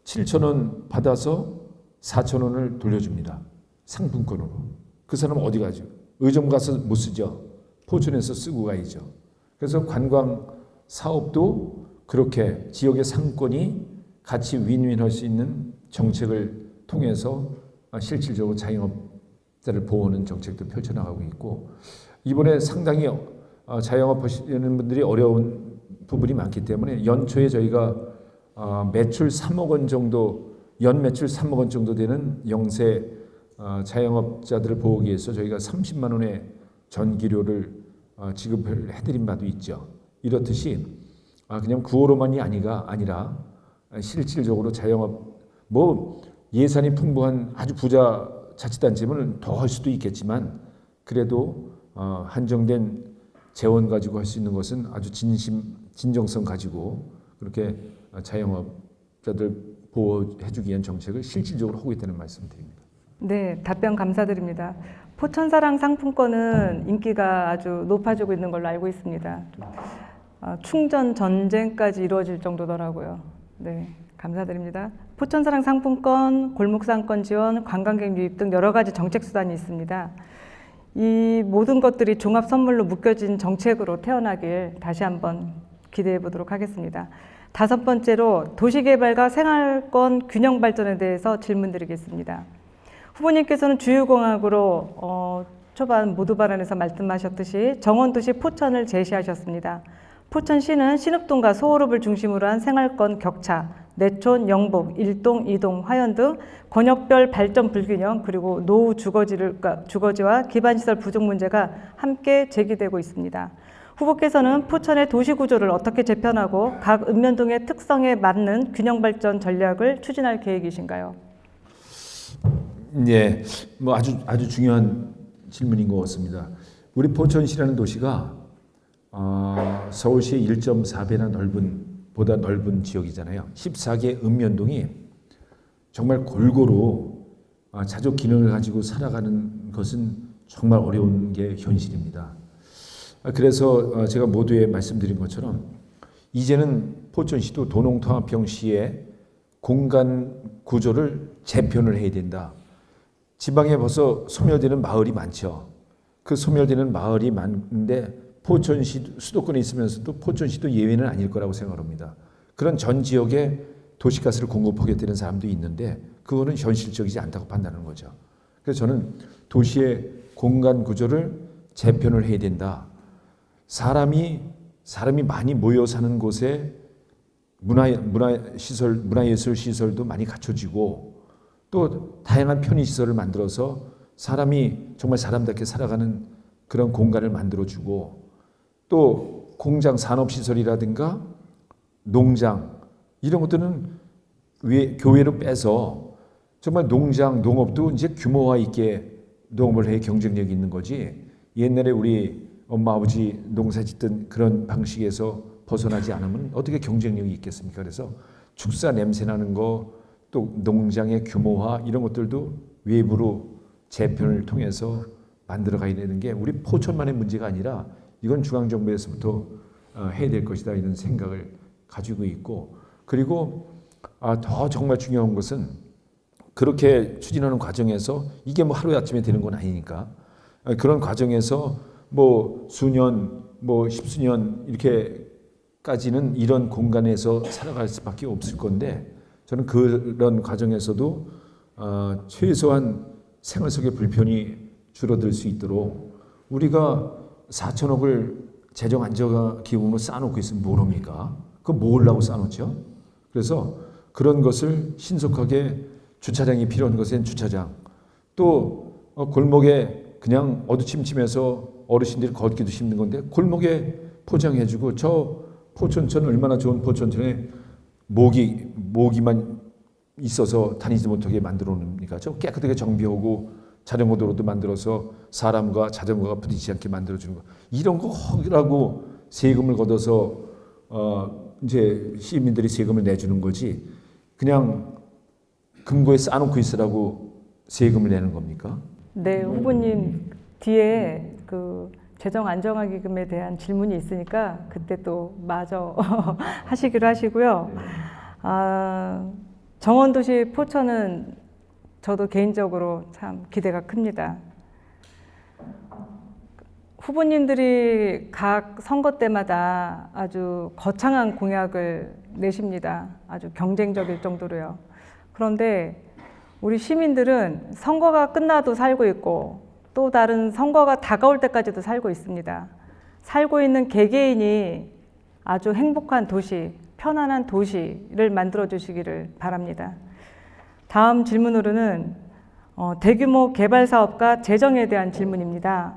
7천 원 받아서 4천 원을 돌려줍니다. 상품권으로. 그 사람은 어디 가죠? 의정 가서 못 쓰죠. 포천에서 쓰고 가야죠. 그래서 관광 사업도 그렇게 지역의 상권이 같이 윈윈할 수 있는 정책을 통해서 실질적으로 자영업자를 보호하는 정책도 펼쳐나가고 있고 이번에 상당히 자영업 하시는 분들이 어려운 부분이 많기 때문에 연초에 저희가 매출 3억 원 정도 연 매출 3억 원 정도 되는 영세 자영업자들을 보호하기 위해서 저희가 30만 원의 전기료를 지급을 해드린 바도 있죠. 이렇듯이 그냥 구호로만이 아니라 실질적으로 자영업 뭐 예산이 풍부한 아주 부자 자치단체면 더 할 수도 있겠지만 그래도 한정된 재원 가지고 할 수 있는 것은 아주 진정성 가지고 그렇게 자영업자들 보호해주기 위한 정책을 실질적으로 하고 있다는 말씀드립니다. 네, 답변 감사드립니다. 포천사랑 상품권은 인기가 아주 높아지고 있는 걸로 알고 있습니다. 충전 전쟁까지 이루어질 정도더라고요. 네, 감사드립니다. 포천사랑 상품권, 골목상권 지원, 관광객 유입 등 여러 가지 정책 수단이 있습니다. 이 모든 것들이 종합 선물로 묶여진 정책으로 태어나길 다시 한번 기대해 보도록 하겠습니다. 5번째로 도시개발과 생활권 균형 발전에 대해서 질문드리겠습니다. 후보님께서는 주유공학으로 초반 모두 발언에서 말씀하셨듯이 정원도시 포천을 제시하셨습니다. 포천시는 신읍동과 소호읍을 중심으로 한 생활권 격차, 내촌, 영북, 일동, 이동, 화연 등 권역별 발전 불균형 그리고 노후 주거지와 기반시설 부족 문제가 함께 제기되고 있습니다. 후보께서는 포천의 도시구조를 어떻게 재편하고 각 읍면동의 특성에 맞는 균형 발전 전략을 추진할 계획이신가요? 네, 뭐 아주 중요한 질문인 것 같습니다. 우리 포천시라는 도시가 서울시의 1.4배나 보다 넓은 지역이잖아요. 14개 읍면동이 정말 골고루 자족 기능을 가지고 살아가는 것은 정말 어려운 게 현실입니다. 그래서 제가 모두에 말씀드린 것처럼 이제는 포천시도 도농통합형시의 공간 구조를 재편을 해야 된다. 지방에 벌써 소멸되는 마을이 많죠. 그 소멸되는 마을이 많은데 포천시 수도권에 있으면서도 포천시도 예외는 아닐 거라고 생각합니다. 그런 전 지역에 도시가스를 공급하게 되는 사람도 있는데 그거는 현실적이지 않다고 판단하는 거죠. 그래서 저는 도시의 공간 구조를 재편을 해야 된다. 사람이 많이 모여 사는 곳에 문화예술 시설도 많이 갖춰지고 또 다양한 편의 시설을 만들어서 사람이 정말 사람답게 살아가는 그런 공간을 만들어주고 또 공장 산업시설이라든가 농장 이런 것들은 교외로 빼서 정말 농장, 농업도 이제 규모화 있게 농업을 해 경쟁력이 있는 거지. 옛날에 우리 엄마 아버지 농사 짓던 그런 방식에서 벗어나지 않으면 어떻게 경쟁력이 있겠습니까? 그래서 축사 냄새 나는 거, 또 농장의 규모화 이런 것들도 외부로 재편을 통해서 만들어 가야 되는 게 우리 포천만의 문제가 아니라 이건 중앙정부에서부터 해야 될 것이다 이런 생각을 가지고 있고, 그리고 더 정말 중요한 것은 그렇게 추진하는 과정에서 이게 뭐 하루아침에 되는 건 아니니까 그런 과정에서 뭐 수년, 뭐 십수년 이렇게까지는 이런 공간에서 살아갈 수밖에 없을 건데, 저는 그런 과정에서도 최소한 생활 속의 불편이 줄어들 수 있도록 우리가 4천억을 재정 안정화 기금으로 쌓아놓고 있으면 뭘 합니까? 그거 뭐라고 쌓아놓죠? 그래서 그런 것을 신속하게 주차장이 필요한 것엔 주차장, 또 골목에 그냥 어두침침해서 어르신들이 걷기도 힘든 건데 골목에 포장해주고, 저 포천천 얼마나 좋은 포천천에 모기만 있어서 다니지 못하게 만들어 놓습니까? 저 깨끗하게 정비하고 자전거 도로도 만들어서 사람과 자전거가 부딪히지 않게 만들어주는 거, 이런 거 하라고 세금을 걷어서 이제 시민들이 세금을 내주는 거지, 그냥 금고에 쌓아놓고 있으라고 세금을 내는 겁니까? 네, 후보님 뒤에 그 재정 안정화 기금에 대한 질문이 있으니까 그때 또 마저 하시기로 하시고요. 정원도시 포천은 저도 개인적으로 참 기대가 큽니다. 후보님들이 각 선거 때마다 아주 거창한 공약을 내십니다. 아주 경쟁적일 정도로요. 그런데 우리 시민들은 선거가 끝나도 살고 있고 또 다른 선거가 다가올 때까지도 살고 있습니다. 살고 있는 개개인이 아주 행복한 도시, 편안한 도시를 만들어 주시기를 바랍니다. 다음 질문으로는 대규모 개발 사업과 재정에 대한 질문입니다.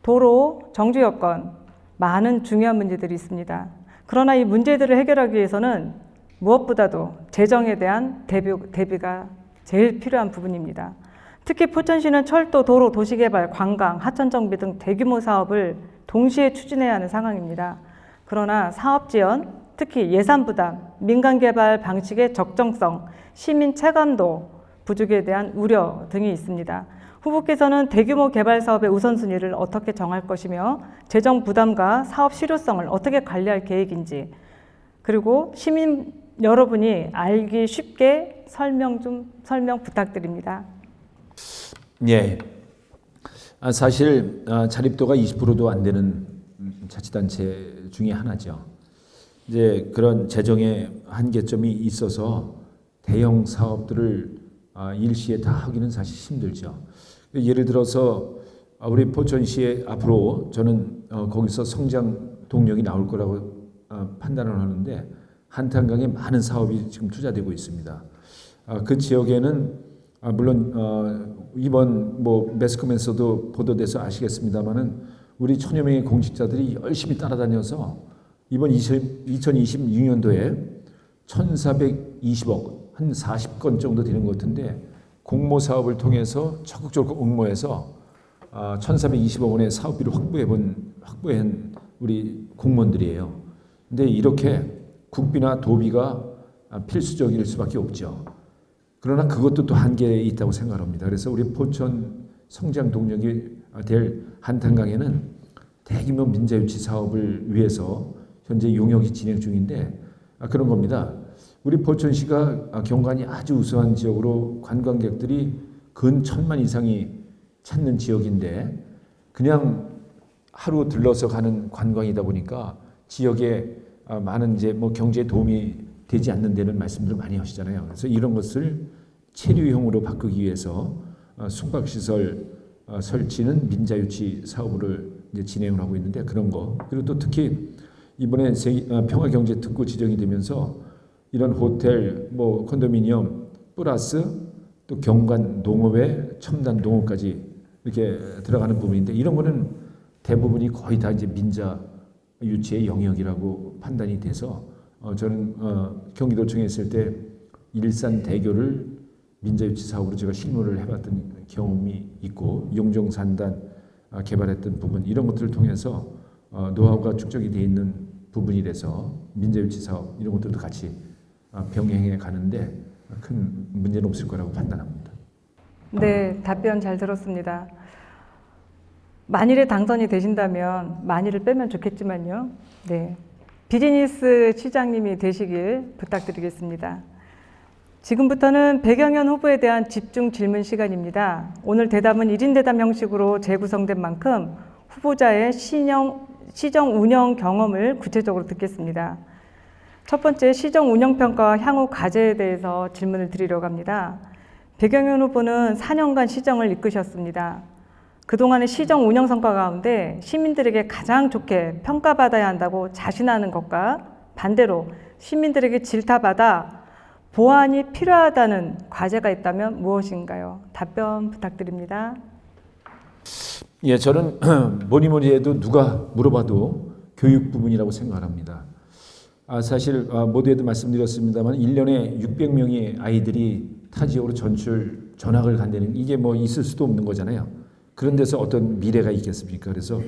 도로, 정주 여건, 많은 중요한 문제들이 있습니다. 그러나 이 문제들을 해결하기 위해서는 무엇보다도 재정에 대한 대비가 제일 필요한 부분입니다. 특히 포천시는 철도, 도로, 도시개발, 관광, 하천 정비 등 대규모 사업을 동시에 추진해야 하는 상황입니다. 그러나 사업 지원, 특히 예산 부담, 민간 개발 방식의 적정성, 시민 체감도 부족에 대한 우려 등이 있습니다. 후보께서는 대규모 개발 사업의 우선순위를 어떻게 정할 것이며 재정 부담과 사업 실효성을 어떻게 관리할 계획인지, 그리고 시민 여러분이 알기 쉽게 설명 부탁드립니다. 예. 사실 자립도가 20%도 안 되는 자치단체 중에 하나죠. 이제 그런 재정의 한계점이 있어서 대형 사업들을 일시에 다 하기는 사실 힘들죠. 예를 들어서 우리 포천시에 앞으로 저는 거기서 성장 동력이 나올 거라고 판단을 하는데, 한탄강에 많은 사업이 지금 투자되고 있습니다. 그 지역에는 물론 이번 뭐 매스컴에서도 보도돼서 아시겠습니다만은 우리 천여 명의 공직자들이 열심히 따라다녀서 이번 2026년도에 1,420억, 한 40건 정도 되는 것 같은데 공모 사업을 통해서 적극적으로 응모해서 1,420억 원의 사업비를 확보한 우리 공무원들이에요. 근데 이렇게 국비나 도비가 필수적일 수밖에 없죠. 그러나 그것도 또 한계에 있다고 생각합니다. 그래서 우리 포천 성장 동력이 될 한탄강에는 대규모 민자유치 사업을 위해서 현재 용역이 진행 중인데 그런 겁니다. 우리 포천시가 경관이 아주 우수한 지역으로 관광객들이 근 1,000만 이상이 찾는 지역인데, 그냥 하루 들러서 가는 관광이다 보니까 지역에 많은 이제 뭐 경제에 도움이 되지 않는 데는 말씀들 많이 하시잖아요. 그래서 이런 것을 체류형으로 바꾸기 위해서 숙박시설 설치는 민자유치 사업을 이제 진행을 하고 있는데, 그런 거, 그리고 또 특히 이번에 평화경제특구 지정이 되면서 이런 호텔, 뭐 컨도미니엄 플러스 또 경관 농업에 첨단 농업까지 이렇게 들어가는 부분인데, 이런 거는 대부분이 거의 다 이제 민자 유치의 영역이라고 판단이 돼서 저는 경기도청에 있을 때 일산 대교를 민자유치 사업으로 제가 실무를 해봤던 경험이 있고 용종산단 개발했던 부분 이런 것들을 통해서 노하우가 축적이 돼 있는 부분이라서 민자유치 사업 이런 것들도 같이 병행해 가는데 큰 문제는 없을 거라고 판단합니다. 네, 답변 잘 들었습니다. 만일에 당선이 되신다면 만일을 빼면 좋겠지만요. 네, 비즈니스 시장님이 되시길 부탁드리겠습니다. 지금부터는 백영현 후보에 대한 집중 질문 시간입니다. 오늘 대담은 1인 대담 형식으로 재구성된 만큼 후보자의 시정 운영 경험을 구체적으로 듣겠습니다. 첫 번째 시정 운영 평가와 향후 과제에 대해서 질문을 드리려고 합니다. 백영현 후보는 4년간 시정을 이끄셨습니다. 그동안의 시정 운영 성과 가운데 시민들에게 가장 좋게 평가받아야 한다고 자신하는 것과 반대로 시민들에게 질타받아 보완이 필요하다는 과제가 있다면 무엇인가요? 답변 부탁드립니다. 예, 저는 뭐니 해도 누가 물어봐도 교육 부분이라고 생각합니다. 사실 모두에도 말씀드렸습니다만 1년에 600명의 아이들이 타 지역으로 전학을 간다는 이게 뭐 있을 수도 없는 거잖아요. 그런 데서 어떤 미래가 있겠습니까? 그래서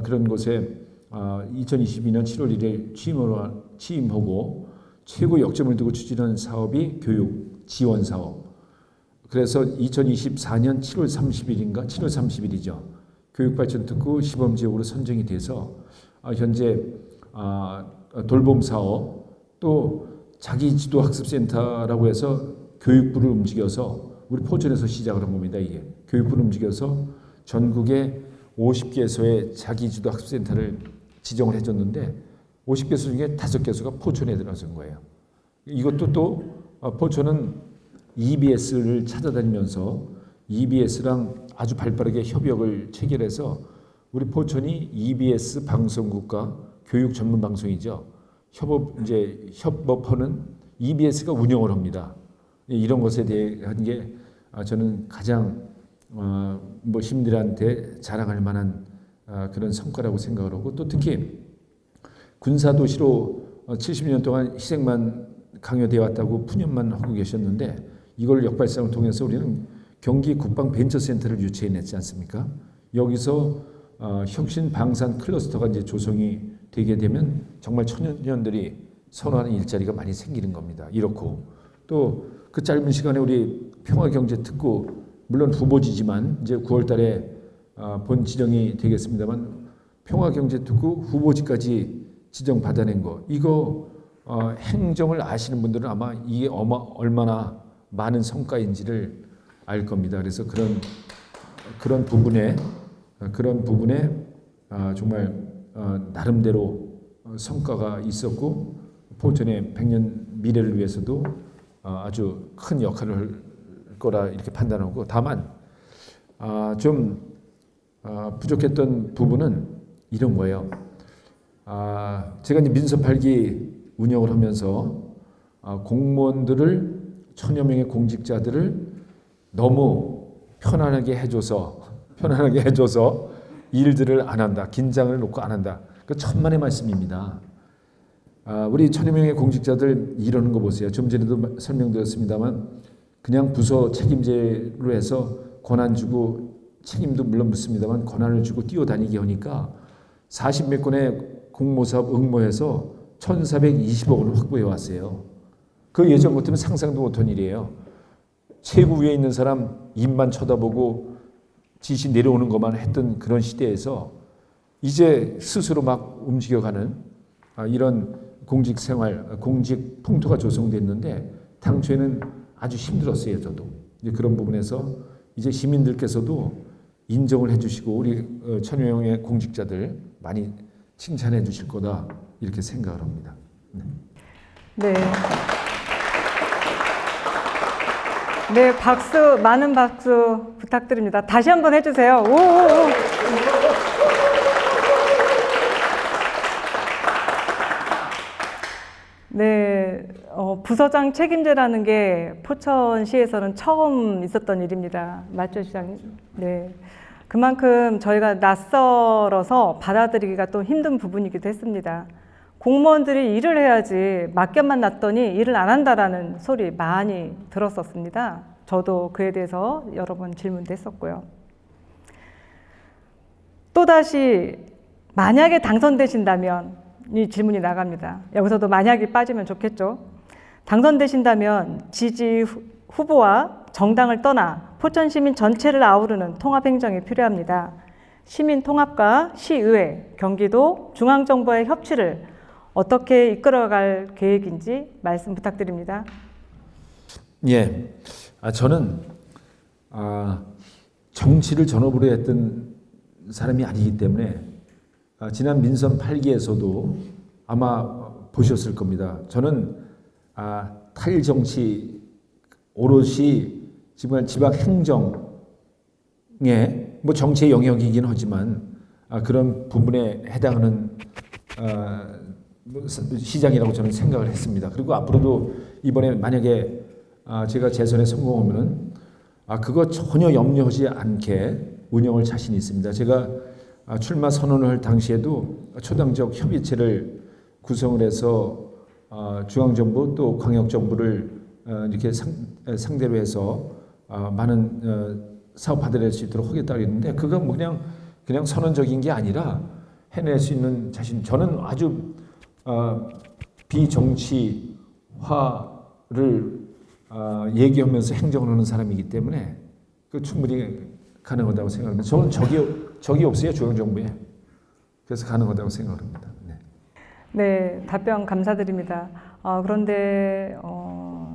그런 곳에 2022년 7월 1일 취임하고 최고 역점을 두고 추진하는 사업이 교육 지원 사업. 그래서 2024년 7월 30일인가 7월 30일이죠. 교육발전특구 시범지역으로 선정이 돼서 현재 돌봄 사업 또 자기지도학습센터라고 해서 교육부를 움직여서 우리 포천에서 시작을 한 겁니다. 이게 교육부를 움직여서 전국에 50개소의 자기지도학습센터를 지정을 해줬는데 50개소 중에 5개소가 포천에 들어선 거예요. 이것도 또 포천은 EBS를 찾아다니면서 EBS랑 아주 발빠르게 협약을 체결해서 우리 포천이 EBS 방송국과 교육 전문 방송이죠. 협업하는 EBS가 운영을 합니다. 이런 것에 대한 게 저는 가장 뭐 시민들한테 자랑할 만한 그런 성과라고 생각을 하고 또 특히 군사도시로 70년 동안 희생만 강요되어 왔다고 푸념만 하고 계셨는데 이걸 역발상을 통해서 우리는 경기 국방벤처센터를 유치해냈지 않습니까? 여기서 혁신 방산 클러스터가 이제 조성이 되게 되면 정말 청년들이 선호하는 일자리가 많이 생기는 겁니다. 이렇고 또 그 짧은 시간에 우리 평화경제특구 물론 후보지지만 이제 9월달에 본 지정이 되겠습니다만 평화경제특구 후보지까지 지정 받아낸 거 이거 행정을 아시는 분들은 아마 이게 얼마나 많은 성과인지를 알 겁니다. 그래서 그런 부분에 정말 나름대로 성과가 있었고 포천의 100년 미래를 위해서도 아주 큰 역할을 할 거라 이렇게 판단하고 다만 좀 부족했던 부분은 이런 거예요. 제가 이제 민서 8기 운영을 하면서 공무원들을 1000여 명의 공직자들을 너무 편안하게 해줘서 일들을 안 한다. 긴장을 놓고 안 한다. 그 천만의 말씀입니다. 우리 1000여 명의 공직자들 이러는 거 보세요. 좀 전에도 설명드렸습니다만 그냥 부서 책임제로 해서 권한 주고 책임도 물론 묻습니다만 권한을 주고 뛰어다니게 하니까 40몇 건의 공모사업 응모해서 1,420억 원을 확보해 왔어요. 그 예전 같으면 상상도 못한 일이에요. 최고 위에 있는 사람 입만 쳐다보고 지시 내려오는 것만 했던 그런 시대에서 이제 스스로 막 움직여가는 이런 공직 생활, 공직 풍토가 조성됐는데 당초에는 아주 힘들었어요. 저도 이제 그런 부분에서 이제 시민들께서도 인정을 해주시고 우리 1000여 명의 공직자들 많이 칭찬해 주실 거다 이렇게 생각을 합니다. 네. 네, 박수, 많은 박수 부탁드립니다. 다시 한번 해주세요. 오. 네, 부서장 책임제라는 게 포천시에서는 처음 있었던 일입니다. 맞죠, 시장님? 네. 그만큼 저희가 낯설어서 받아들이기가 또 힘든 부분이기도 했습니다. 공무원들이 일을 해야지 맡겨만 놨더니 일을 안 한다라는 소리 많이 들었었습니다. 저도 그에 대해서 여러 번 질문도 했었고요. 또다시 만약에 당선되신다면 이 질문이 나갑니다. 여기서도 만약이 빠지면 좋겠죠. 당선되신다면 지지 후보와 정당을 떠나 포천 시민 전체를 아우르는 통합 행정이 필요합니다. 시민 통합과 시의회, 경기도, 중앙정부의 협치를 어떻게 이끌어갈 계획인지 말씀 부탁드립니다. 예, 저는 정치를 전업으로 했던 사람이 아니기 때문에 지난 민선 8기에서도 아마 보셨을 겁니다. 저는 탈정치 오롯이 지방 행정에 뭐 정치의 영역이긴 하지만 그런 부분에 해당하는 시장이라고 저는 생각을 했습니다. 그리고 앞으로도 이번에 만약에 제가 재선에 성공하면은 그거 전혀 염려하지 않게 운영을 자신이 있습니다. 제가 출마 선언을 할 당시에도 초당적 협의체를 구성을 해서 중앙정부 또 광역정부를 이렇게 상대로 해서 많은 사업 받아낼 수 있도록 하겠다고 했는데 그거 뭐 그냥 선언적인 게 아니라 해낼 수 있는 자신. 저는 아주 비정치화를 얘기하면서 행정을 하는 사람이기 때문에 그 충분히 가능하다고 생각합니다. 저는 적이 없어요, 중앙정부에. 그래서 가능하다고 생각합니다. 네, 답변 감사드립니다. 그런데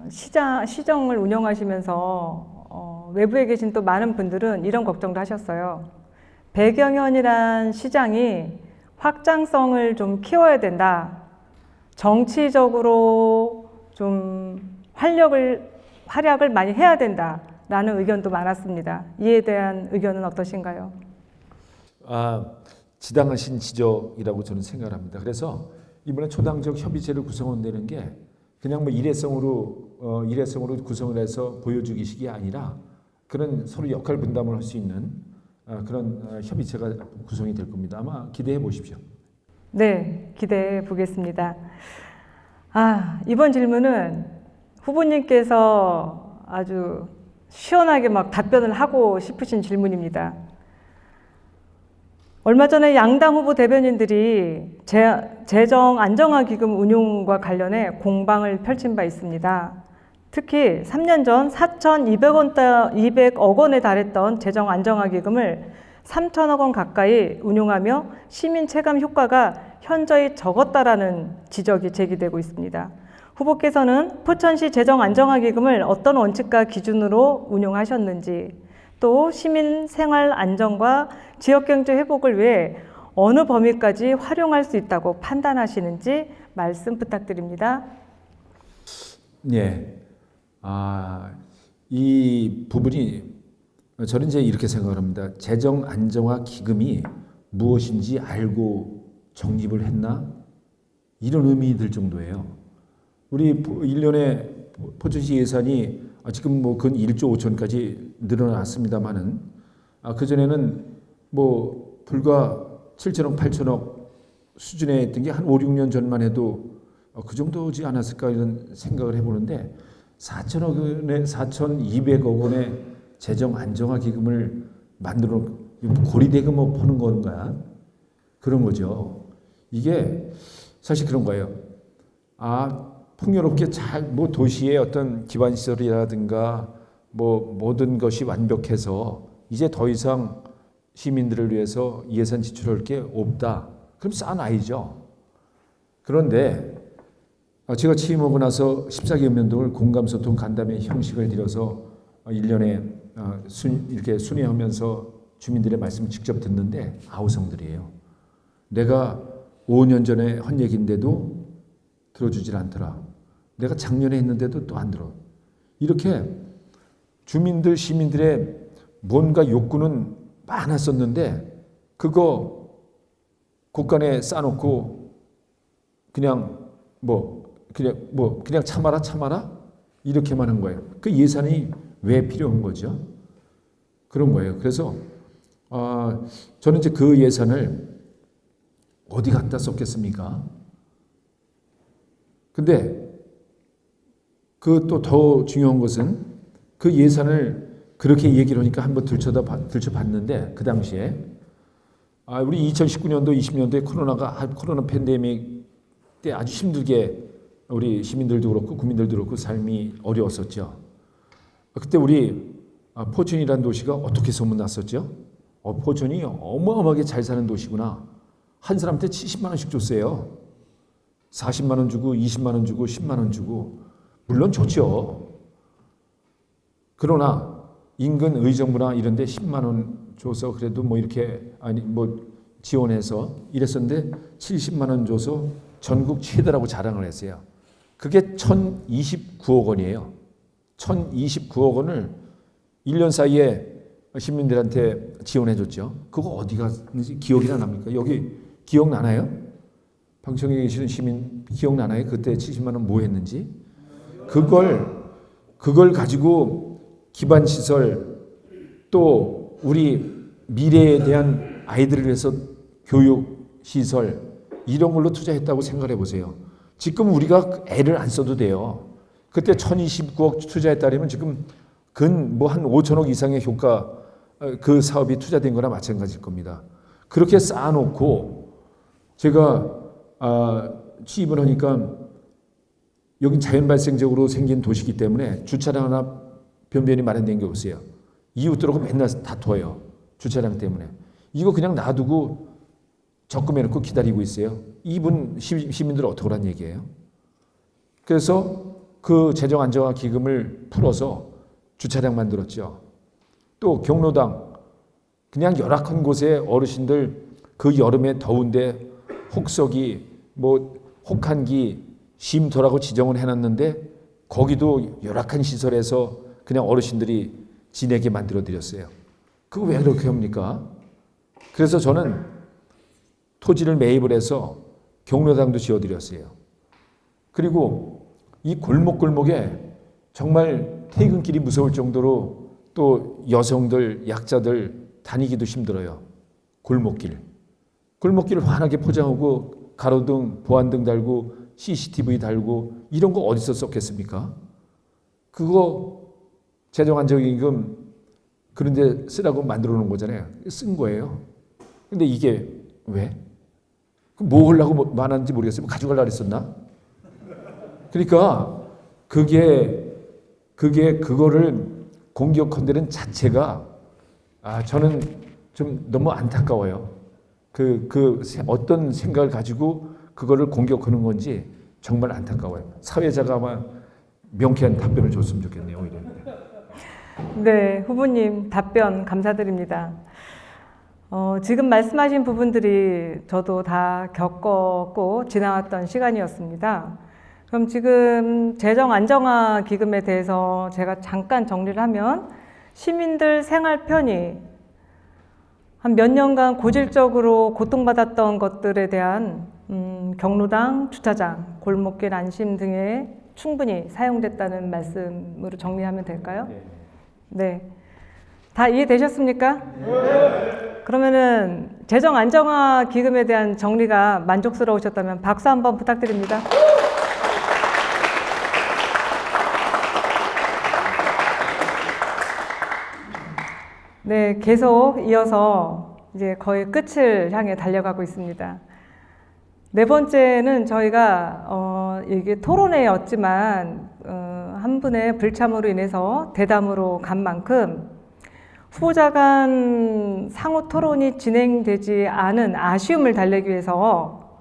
시정을 운영하시면서 외부에 계신 또 많은 분들은 이런 걱정도 하셨어요. 배경현이란 시장이 확장성을 좀 키워야 된다. 정치적으로 좀 활약을 많이 해야 된다라는 의견도 많았습니다. 이에 대한 의견은 어떠신가요? 지당하신 지적이라고 저는 생각합니다. 그래서 이번에 초당적 협의체를 구성한다는 게 그냥 뭐 일회성으로 구성을 해서 보여주기식이 아니라 그런 서로 역할 분담을 할 수 있는 그런 협의체가 구성이 될 겁니다. 아마 기대해 보십시오. 네, 기대해 보겠습니다. 이번 질문은 후보님께서 아주 시원하게 막 답변을 하고 싶으신 질문입니다. 얼마 전에 양당 후보 대변인들이 재정 안정화 기금 운용과 관련해 공방을 펼친 바 있습니다. 특히 3년 전 4,200억 원에 달했던 재정 안정화 기금을 3천억 원 가까이 운용하며 시민 체감 효과가 현저히 적었다라는 지적이 제기되고 있습니다. 후보께서는 포천시 재정 안정화 기금을 어떤 원칙과 기준으로 운용하셨는지, 또 시민 생활 안정과 지역 경제 회복을 위해 어느 범위까지 활용할 수 있다고 판단하시는지 말씀 부탁드립니다. 네, 이 부분이 저는 이제 이렇게 생각을 합니다. 재정 안정화 기금이 무엇인지 알고 정립을 했나? 이런 의미 들 정도예요. 우리 1년에 포천시 예산이 지금 뭐 근 1조 5천까지 늘어났습니다만은 그전에는 뭐 불과 7천억, 8천억 수준에 있던 게 한 5, 6년 전만 해도 그 정도지 않았을까 이런 생각을 해보는데 4,200억 원의 재정 안정화 기금을 만들어 고리대금 뭐 보는 건가? 그런 거죠. 이게 사실 그런 거예요. 풍요롭게 뭐 도시의 어떤 기반 시설이라든가 뭐 모든 것이 완벽해서 이제 더 이상 시민들을 위해서 예산 지출할 게 없다. 그럼 싼 아이죠. 그런데 제가 취임하고 나서 14개 읍면동을 공감소통 간담회 형식을 들여서 1년에 이렇게 순회하면서 주민들의 말씀을 직접 듣는데 아우성들이에요. 내가 5년 전에 한 얘기인데도 들어주질 않더라. 내가 작년에 했는데도 또 안 들어. 이렇게 주민들, 시민들의 뭔가 욕구는 많았었는데 그거 곳간에 싸놓고 그냥 참아라 이렇게만 한 거예요. 그 예산이 왜 필요한 거죠? 그런 거예요. 그래서 저는 이제 그 예산을 어디 갖다 썼겠습니까? 근데 그 또 더 중요한 것은 그 예산을 그렇게 얘기를 하니까 한번 들춰봤는데 그 당시에 우리 2019년도 20년도에 코로나 팬데믹 때 아주 힘들게 우리 시민들도 그렇고 국민들도 그렇고 삶이 어려웠었죠. 그때 우리 포천이라는 도시가 어떻게 소문났었죠? 포천이 어마어마하게 잘 사는 도시구나. 한 사람한테 70만 원씩 줬어요. 40만 원 주고 20만 원 주고 10만 원 주고 물론 좋죠. 그러나 인근 의정부나 이런 데 10만 원 줘서 그래도 뭐 이렇게 지원해서 이랬었는데 70만 원 줘서 전국 최대라고 자랑을 했어요. 그게 1,029억 원이에요. 1,029억 원을 1년 사이에 시민들한테 지원해 줬죠. 그거 어디 갔는지 기억이 안 납니까? 여기 기억나나요? 방청에 계시는 시민 기억나나요? 그때 70만 원 뭐 했는지? 그걸 가지고 기반시설 또 우리 미래에 대한 아이들을 위해서 교육시설 이런 걸로 투자했다고 생각해 보세요. 지금 우리가 애를 안 써도 돼요. 그때 1,029억 투자했다면 지금 한 5천억 이상의 효과 그 사업이 투자된 거나 마찬가지일 겁니다. 그렇게 쌓아놓고 제가 취임을 하니까 여긴 자연 발생적으로 생긴 도시이기 때문에 주차장 하나 변변히 마련된 게 없어요. 이웃들하고 맨날 다퉈요. 주차장 때문에. 이거 그냥 놔두고 적금해놓고 기다리고 있어요. 이분 시민들은 어떻게 하란 얘기예요? 그래서 그 재정 안정화 기금을 풀어서 주차장 만들었죠. 또 경로당 그냥 열악한 곳에 어르신들 그 여름에 더운데 혹서기 혹한기 쉼터라고 지정을 해놨는데 거기도 열악한 시설에서 그냥 어르신들이 지내게 만들어 드렸어요. 그거 왜 그렇게 합니까? 그래서 저는 토지를 매입을 해서 경로당도 지어드렸어요. 그리고 이 골목골목에 정말 퇴근길이 무서울 정도로 또 여성들, 약자들 다니기도 힘들어요. 골목길을 환하게 포장하고 가로등, 보안등 달고 CCTV 달고 이런 거 어디서 썼겠습니까? 그거 재정안정기금 그런 데 쓰라고 만들어 놓은 거잖아요. 쓴 거예요. 근데 이게 왜? 뭐 하려고 많았는지 모르겠어요. 가져가려고 했었나? 그러니까 그거를 공격한다는 자체가 저는 좀 너무 안타까워요. 어떤 생각을 가지고 그거를 공격하는 건지 정말 안타까워요. 사회자가 아마 명쾌한 답변을 줬으면 좋겠네요. 오히려. 네, 후보님 답변 감사드립니다. 지금 말씀하신 부분들이 저도 다 겪었고 지나왔던 시간이었습니다. 그럼 지금 재정 안정화 기금에 대해서 제가 잠깐 정리를 하면 시민들 생활 편의 한 몇 년간 고질적으로 고통받았던 것들에 대한 경로당, 주차장, 골목길 안심 등에 충분히 사용됐다는 말씀으로 정리하면 될까요? 네. 다 이해되셨습니까? 네. 그러면은 재정 안정화 기금에 대한 정리가 만족스러우셨다면 박수 한번 부탁드립니다. 네, 계속 이어서 이제 거의 끝을 향해 달려가고 있습니다. 네 번째는 저희가 이게 토론회였지만 한 분의 불참으로 인해서 대담으로 간 만큼 후보자 간 상호 토론이 진행되지 않은 아쉬움을 달래기 위해서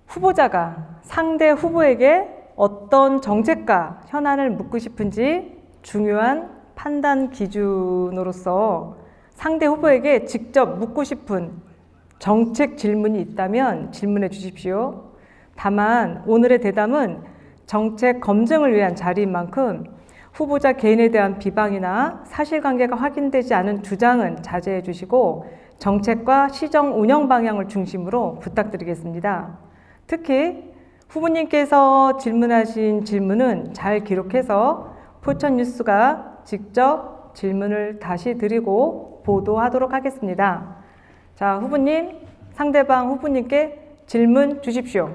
후보자가 상대 후보에게 어떤 정책과 현안을 묻고 싶은지 중요한 판단 기준으로서 상대 후보에게 직접 묻고 싶은 정책 질문이 있다면 질문해 주십시오. 다만 오늘의 대담은 정책 검증을 위한 자리인 만큼 후보자 개인에 대한 비방이나 사실관계가 확인되지 않은 주장은 자제해 주시고 정책과 시정 운영 방향을 중심으로 부탁드리겠습니다. 특히 후보님께서 질문하신 질문은 잘 기록해서 포천뉴스가 직접 질문을 다시 드리고 보도하도록 하겠습니다. 자, 후보님, 상대방 후보님께 질문 주십시오.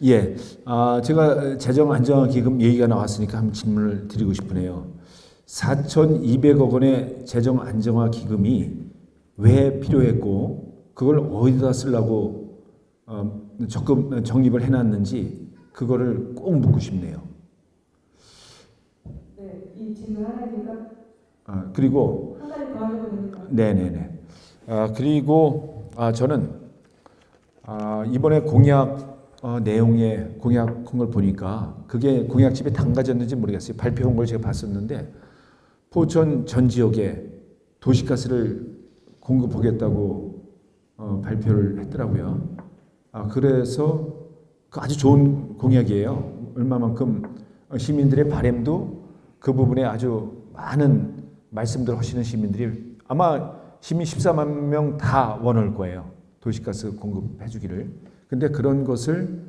예, 제가 재정안정화기금 얘기가 나왔으니까 한번 질문을 드리고 싶으네요. 4,200억 원의 재정안정화기금이 왜 필요했고 그걸 어디다 쓰려고 적금 적립을 해놨는지 그거를 꼭 묻고 싶네요. 네, 이 질문 하나니까 그리고 한 가지 더 하려고 합니다. 네네네. 그리고 저는 이번에 공약 내용의 공약한 걸 보니까 그게 공약집에 담가졌는지 모르겠어요. 발표한 걸 제가 봤었는데 포천 전 지역에 도시가스를 공급하겠다고 발표를 했더라고요. 그래서 그 아주 좋은 공약이에요. 얼마만큼 시민들의 바람도 그 부분에 아주 많은 말씀들 하시는 시민들이 아마 시민 14만 명 다 원할 거예요. 도시가스 공급해 주기를. 근데 그런 것을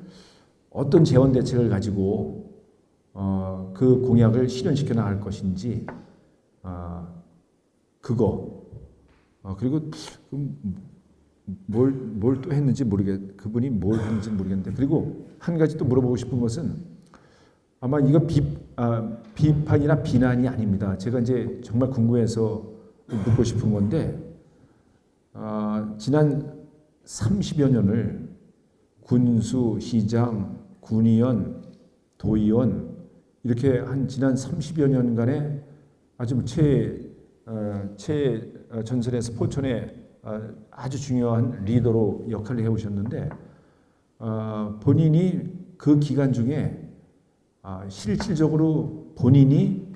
어떤 재원 대책을 가지고 그 공약을 실현시켜 나갈 것인지 그거 그리고 뭘 또 했는지 그분이 뭘 했는지 모르겠는데 그리고 한 가지 또 물어보고 싶은 것은 아마 이거 비판이나 비난이 아닙니다. 제가 이제 정말 궁금해서 묻고 싶은 건데 지난 30여 년을 군수, 시장, 군의원, 도의원 이렇게 한 지난 30여 년간의 아주 최전선에서 포천의 아주 중요한 리더로 역할을 해오셨는데 본인이 그 기간 중에 실질적으로 본인이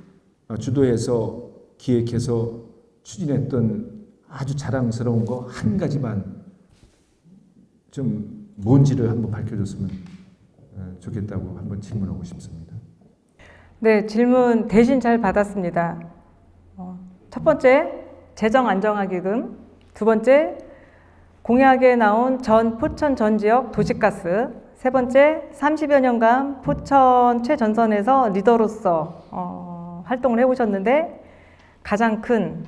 주도해서 기획해서 추진했던 아주 자랑스러운 거 한 가지만 좀 뭔지를 한번 밝혀줬으면 좋겠다고 한번 질문하고 싶습니다. 네, 질문 대신 잘 받았습니다. 첫 번째, 재정안정화기금. 두 번째, 공약에 나온 포천 전 지역 도시가스. 세 번째, 30여 년간 포천 최전선에서 리더로서 활동을 해오셨는데 가장 큰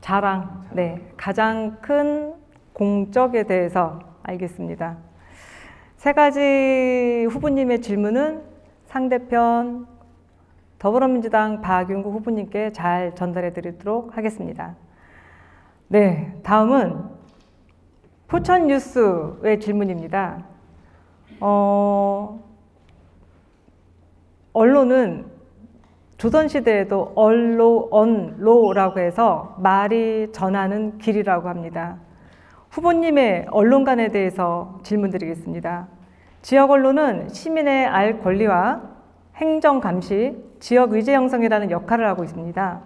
자랑, 네, 가장 큰 공적에 대해서 알겠습니다. 세 가지 후보님의 질문은 상대편 더불어민주당 박윤구 후보님께 잘 전달해 드리도록 하겠습니다. 네, 다음은 포천 뉴스의 질문입니다. 언론은 조선시대에도 언로라고 해서 말이 전하는 길이라고 합니다. 후보님의 언론관에 대해서 질문드리겠습니다. 지역 언론은 시민의 알 권리와 행정 감시, 지역 의제 형성이라는 역할을 하고 있습니다.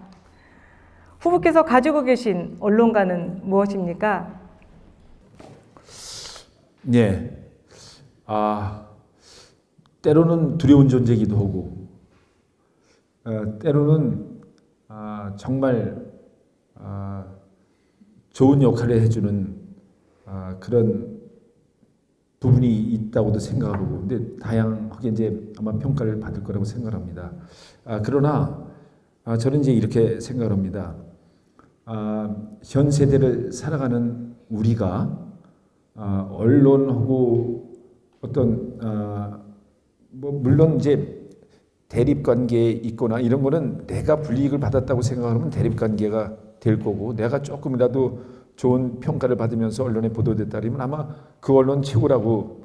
후보께서 가지고 계신 언론관은 무엇입니까? 네, 때로는 두려운 존재이기도 하고, 때로는 정말 좋은 역할을 해주는 그런 부분이 있다고도 생각하고, 근데 다양하게 이제 아마 평가를 받을 거라고 생각합니다. 그러나 저는 이제 이렇게 생각을 합니다. 현 세대를 살아가는 우리가 언론하고 어떤 물론 이제 대립 관계에 있거나 이런 거는 내가 불이익을 받았다고 생각하면 대립 관계가 될 거고, 내가 조금이라도 좋은 평가를 받으면서 언론에 보도됐다 그러면 아마 그 언론 최고라고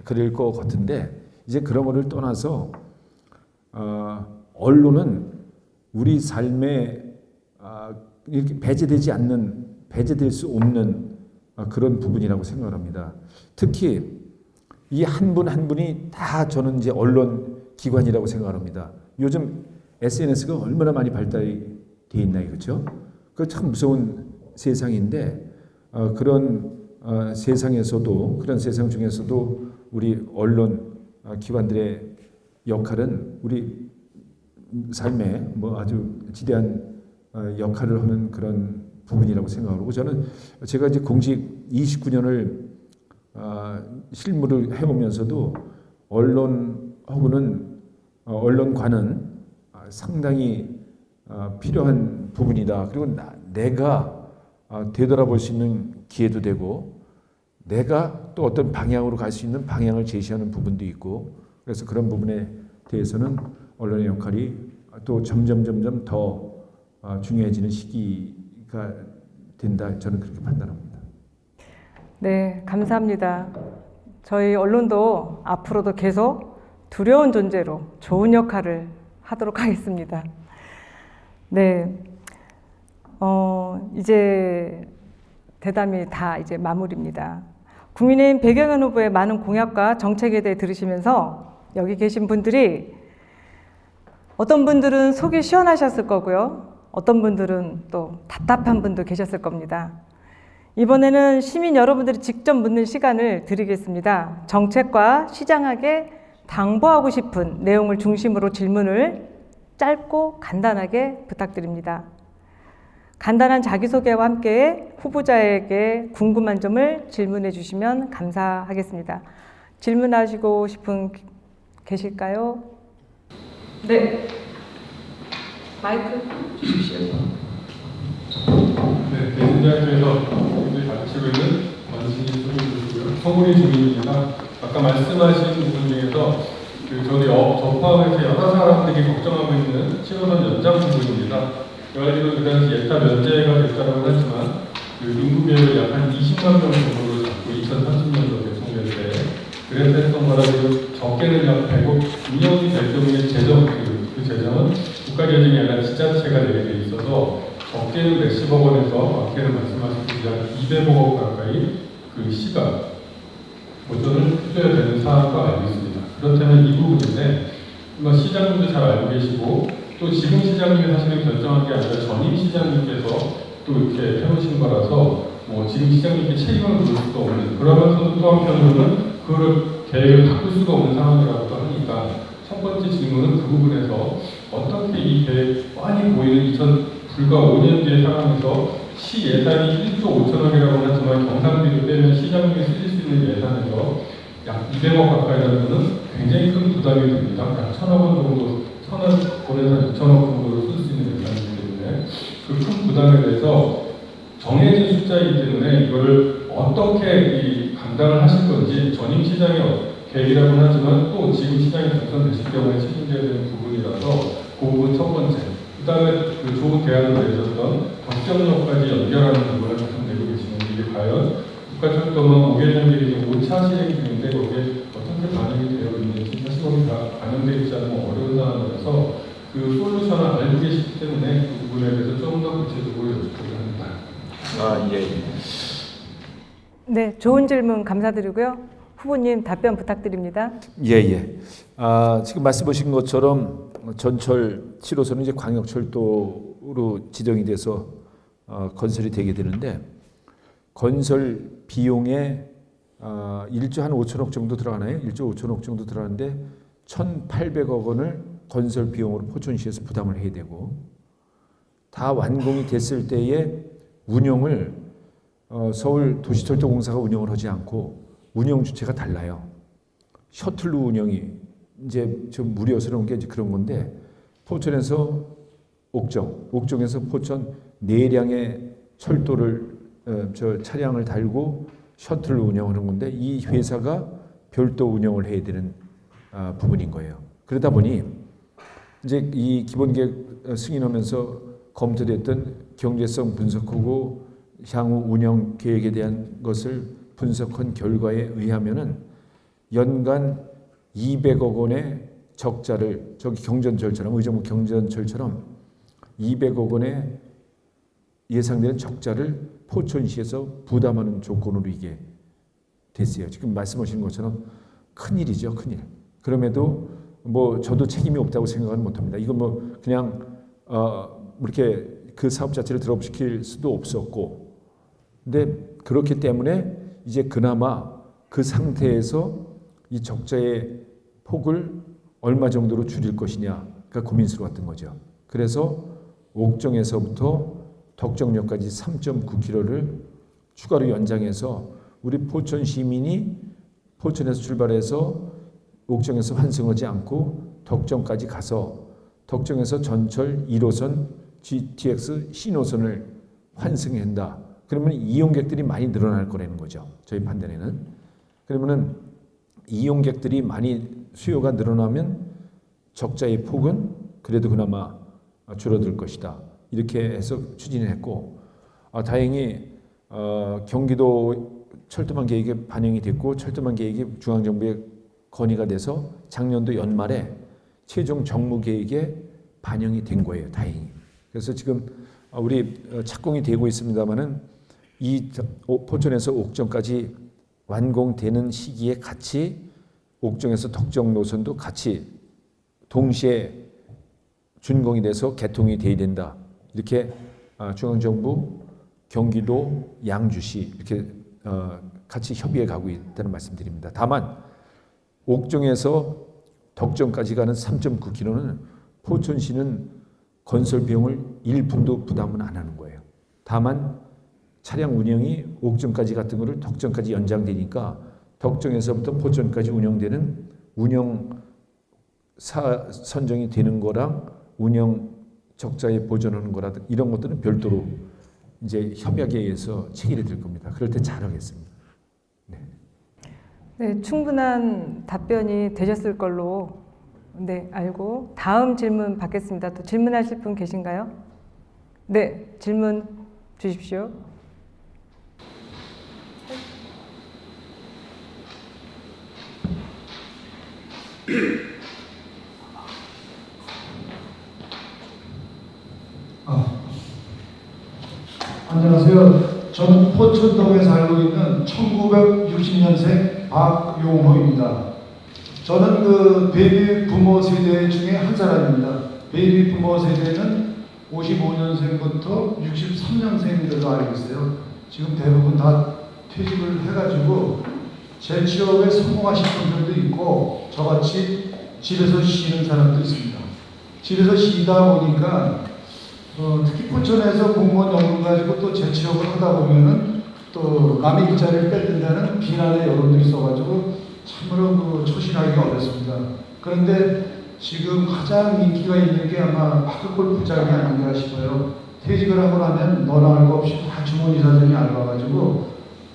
그럴 것 같은데, 이제 그런 거를 떠나서 언론은 우리 삶에 이렇게 배제될 수 없는 그런 부분이라고 생각을 합니다. 특히 이 한 분 한 분이 다 저는 이제 언론 기관이라고 생각을 합니다. 요즘 SNS가 얼마나 많이 발달이 돼 있나요, 그렇죠? 그 참 무서운 세상인데 그런 세상에서도, 그런 세상 중에서도 우리 언론 기관들의 역할은 우리 삶에 아주 지대한 역할을 하는 그런 부분이라고 생각하고, 저는 제가 이제 공직 29년을 실무를 해오면서도 언론관은 상당히 필요한 부분이다. 그리고 내가 되돌아볼 수 있는 기회도 되고, 내가 또 어떤 방향으로 갈 수 있는 방향을 제시하는 부분도 있고, 그래서 그런 부분에 대해서는 언론의 역할이 또 점점 더 중요해지는 시기가 된다, 저는 그렇게 판단합니다. 네, 감사합니다. 저희 언론도 앞으로도 계속 두려운 존재로 좋은 역할을 하도록 하겠습니다. 네, 이제 대담이 다 이제 마무리입니다. 국민의힘 배경현 후보의 많은 공약과 정책에 대해 들으시면서 여기 계신 분들이 어떤 분들은 속이 시원하셨을 거고요. 어떤 분들은 또 답답한 분도 계셨을 겁니다. 이번에는 시민 여러분들이 직접 묻는 시간을 드리겠습니다. 정책과 시장에게 당부하고 싶은 내용을 중심으로 질문을 짧고 간단하게 부탁드립니다. 간단한 자기소개와 함께 후보자에게 궁금한 점을 질문해 주시면 감사하겠습니다. 질문하시고 싶은 계실까요? 네. 마이크 주십시오. 네, 대진대학교에서 가르치고 있는 권신희 선생님이고요. 서울의 주민입니다. 아까 말씀하신 부분 중에서 저 포함해서 여러 사람들이 걱정하고 있는 7호선 연장 부분입니다. 여러분도 그 당시 예타 면제가 됐다고 하지만 인구계획을 약 한 20만 명 정도로 잡고 2030년도 대통령 때 그래서 했던 거라 적게는 약 100억 운영이 될 경우에 그 재정은 국가재정이 아니라 지자체가 내게 돼 있어서 적게는 몇십억 원에서 많게는 말씀하셨듯이 약 200억 원 가까이 그 시가 보전을 투자해야 되는 사안도 알고 있습니다. 그렇다면 이 부분인데 시장님도 잘 알고 계시고 또 지금 시장님이 사실은 결정한 게 아니라 전임 시장님께서 또 이렇게 해오신 거라서 지금 시장님께 책임을 물을 수도 없는, 그러면서도 또 한편으로는 그걸 계획을 바꿀 수가 없는 상황이라고 하니까 첫 번째 질문은 그 부분에서 어떻게 이 계획 뻔히 보이는 불과 5년 뒤의 상황에서 시 예산이 1조 5천억이라고 하지만 경상비를 빼면 시장님이 쓰실 수 있는 예산에서 약 200억 가까이라는 것은 굉장히 큰 부담이 됩니다. 약 1,000억 원 정도, 1,000원에서 2,000억 정도로 쓸 수 있는 예산이기 때문에 그 큰 부담에 대해서 정해진 숫자이기 때문에 이거를 어떻게 감당을 하실 건지 전임 시장의 계획이라고는 하지만 또 지금 시장이 당선되실 경우에 책임져야 되는 부분이라서 그 부분 첫 번째. 그 다음에 그 좋은 대안을 내셨던 덕정역까지 연결하는 부분을 말씀드리고 계시는데 이게 과연 국가철도망 5개년들이 5차 실행 중인데 거기에 어떻게 반영이 되어 있는지 사실 거기 다 반영되어 있지 않으면 어려운 상황이라서 그 솔루션을 알고 계시기 때문에 그 부분에 대해서 좀 더 구체적으로 여쭤보려 합니다. 예. 네, 좋은 질문 감사드리고요. 후보님 답변 부탁드립니다. 예. 지금 말씀하신 것처럼 전철 7호선은 이제 광역철도로 지정이 돼서 건설이 되게 되는데 건설 비용에 1조 한 5천억 정도 들어가나요? 1조 5천억 정도 들어가는데 1,800억 원을 건설 비용으로 포천시에서 부담을 해야 되고 다 완공이 됐을 때에 운영을 서울 도시철도공사가 운영을 하지 않고 운영 주체가 달라요. 셔틀로 운영이 이제 좀 우려스러운 게 이제 그런 건데 포천에서 옥정에서 포천 4량의 철도를 차량을 달고 셔틀로 운영하는 건데 이 회사가 별도 운영을 해야 되는 부분인 거예요. 그러다 보니 이제 이 기본계획 승인하면서 검토됐던 경제성 분석하고 향후 운영 계획에 대한 것을 분석한 결과에 의하면은 연간 200억 원의 적자를 저기 경전철처럼 의정부 경전철처럼 200억 원의 예상되는 적자를 포천시에서 부담하는 조건으로 이게 됐어요. 지금 말씀하신 것처럼 큰일이죠, 큰일. 그럼에도 저도 책임이 없다고 생각은 못합니다. 이건 그냥 이렇게 그 사업 자체를 드롭시킬 수도 없었고, 근데 그렇기 때문에 이제 그나마 그 상태에서 이 적자의 폭을 얼마 정도로 줄일 것이냐가 고민스러웠던 거죠. 그래서 옥정에서부터 덕정역까지 3.9km를 추가로 연장해서 우리 포천 시민이 포천에서 출발해서 옥정에서 환승하지 않고 덕정까지 가서 덕정에서 전철 1호선 GTX 신호선을 환승한다. 그러면 이용객들이 많이 늘어날 거라는 거죠. 저희 판단에는. 그러면은 이용객들이 많이 수요가 늘어나면 적자의 폭은 그래도 그나마 줄어들 것이다. 이렇게 해서 추진을 했고, 다행히 경기도 철도망 계획에 반영이 됐고 철도망 계획이 중앙정부에 건의가 돼서 작년도 연말에 최종 정무 계획에 반영이 된 거예요. 다행히. 그래서 지금 우리 착공이 되고 있습니다만은 이 포천에서 옥정까지 완공되는 시기에 같이 옥정에서 덕정 노선도 같이 동시에 준공이 돼서 개통이 돼야 된다. 이렇게 중앙정부, 경기도, 양주시 이렇게 같이 협의해 가고 있다는 말씀드립니다. 다만 옥정에서 덕정까지 가는 3.9km는 포천시는 건설 비용을 1푼도 부담은 안 하는 거예요. 다만 차량 운영이 옥정까지 같은 거를 덕정까지 연장되니까 덕정에서부터 포천까지 운영되는 운영 선정이 되는 거랑 운영 적자에 보전하는 거라든 이런 것들은 별도로 이제 협약에 의해서 체결이 될 겁니다. 그럴 때 잘하겠습니다. 네, 충분한 답변이 되셨을 걸로 알고 다음 질문 받겠습니다. 또 질문하실 분 계신가요? 네, 질문 주십시오. 안녕하세요. 저는 포천동에 살고 있는 1960년생 박용호입니다. 저는 그 베이비 부모 세대 중에 한 사람입니다. 베이비 부모 세대는 55년생부터 63년생들로 알고 있어요. 지금 대부분 다 퇴직을 해가지고 재취업에 성공하신 분들도 있고 저같이 집에서 쉬는 사람도 있습니다. 집에서 쉬다 보니까 특히 포천에서 공무원 연금 가지고 또 재취업을 하다 보면은 또 남의 일자리를 뺏는다는 비난의 여론도 있어가지고 참으로 그 초신하기가 어렵습니다. 그런데 지금 가장 인기가 있는 게 아마 파크골프장이 아닌가 싶어요. 퇴직을 하고 나면 너나 할 거 없이 다 주머니사장이 알아와가지고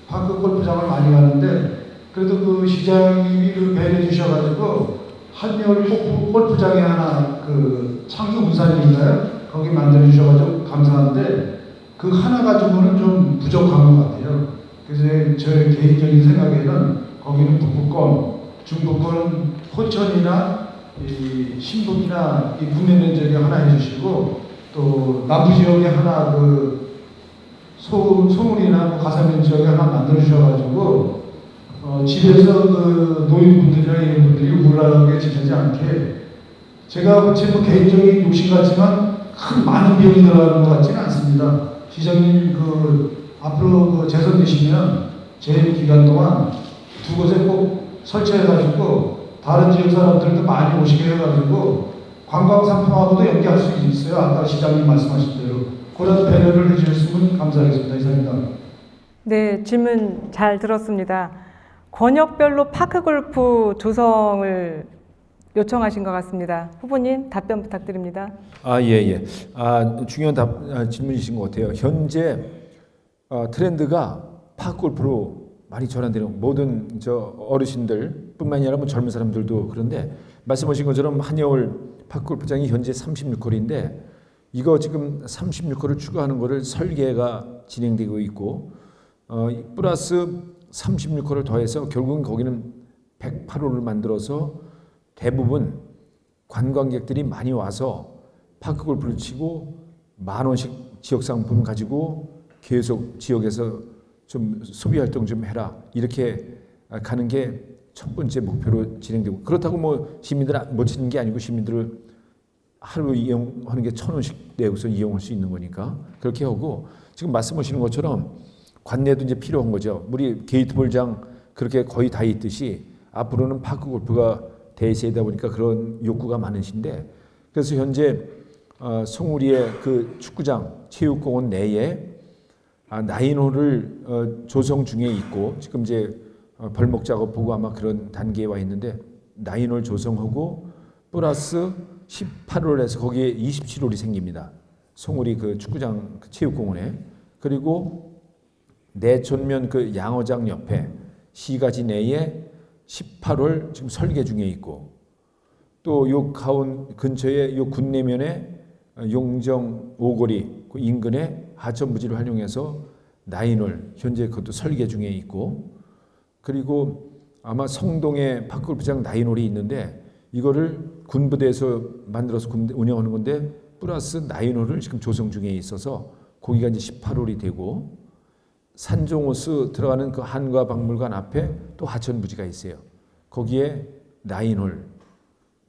파크골프장을 많이 가는데 그래도 그 시장님이 그 배려해 주셔가지고 한여울 골프장에 하나 그 창주 운산인가요? 거기 만들어 주셔가지고 감사한데 그 하나 가지고는 좀 부족한 것 같아요. 그래서 제 개인적인 생각에는 거기는 북부권, 중부권은 포천이나 이 신북이나 이 국내 면적에 하나 해주시고 또 남부 지역에 하나 그 소물이나 가사면 지역에 하나 만들어 주셔가지고 집에서 그 노인분들이나 이런 분들이 우울하게 지내지 않게 제가 제 개인적인 욕심 같지만 큰 많은 비용이 들어가는 것 같지는 않습니다. 시장님 그 앞으로 그 재선되시면 재임 기간 동안 두 곳에 꼭 설치해가지고 다른 지역 사람들도 많이 오시게 해가지고 관광 상품하고도 연계할 수 있어요. 아까 시장님 말씀하신 대로 그런 배려를 해주셨으면 감사하겠습니다. 이상입니다. 네, 질문 잘 들었습니다. 권역별로 파크골프 조성을 요청하신 것 같습니다. 후보님 답변 부탁드립니다. 예. 중요한 질문이신 것 같아요. 현재 트렌드가 파크골프로 많이 전환되는 모든 어르신들뿐만이 아니라 젊은 사람들도 그런데 말씀하신 것처럼 한여울 파크골프장이 현재 36홀인데 이거 지금 36홀을 추가하는 거를 설계가 진행되고 있고 플러스 36홀을 더해서 결국은 거기는 108홀을 만들어서 대부분 관광객들이 많이 와서 파크골프를 치고 10,000원씩 지역 상품 가지고 계속 지역에서 좀 소비 활동 좀 해라 이렇게 가는 게 첫 번째 목표로 진행되고 그렇다고 뭐 시민들 못 치는 게 아니고 시민들을 하루 이용하는 게 1,000원씩 내고서 이용할 수 있는 거니까 그렇게 하고 지금 말씀하시는 것처럼 관내도 이제 필요한 거죠. 우리 게이트볼장 그렇게 거의 다 있듯이 앞으로는 파크골프가 대세이다 보니까 그런 욕구가 많으신데 그래서 현재 송우리의 그 축구장 체육공원 내에 9홀을 조성 중에 있고 지금 이제 벌목 작업하고 아마 그런 단계에 와 있는데 9홀 조성하고 플러스 18홀에서 거기에 27홀이 생깁니다. 송우리 그 축구장 그 체육공원에 그리고 내촌면 그 양어장 옆에 시가지 내에 18홀 지금 설계 중에 있고, 또 요 가운 근처에 요 군내면에 용정 오거리 그 인근에 하천부지를 활용해서 9홀 현재 그것도 설계 중에 있고, 그리고 아마 성동에 파크골프장 9홀이 있는데 이거를 군부대에서 만들어서 운영하는 건데 플러스 9홀을 지금 조성 중에 있어서 거기가 이제 18홀이 되고, 산종호수 들어가는 그 한과박물관 앞에 또 하천부지가 있어요. 거기에 9홀.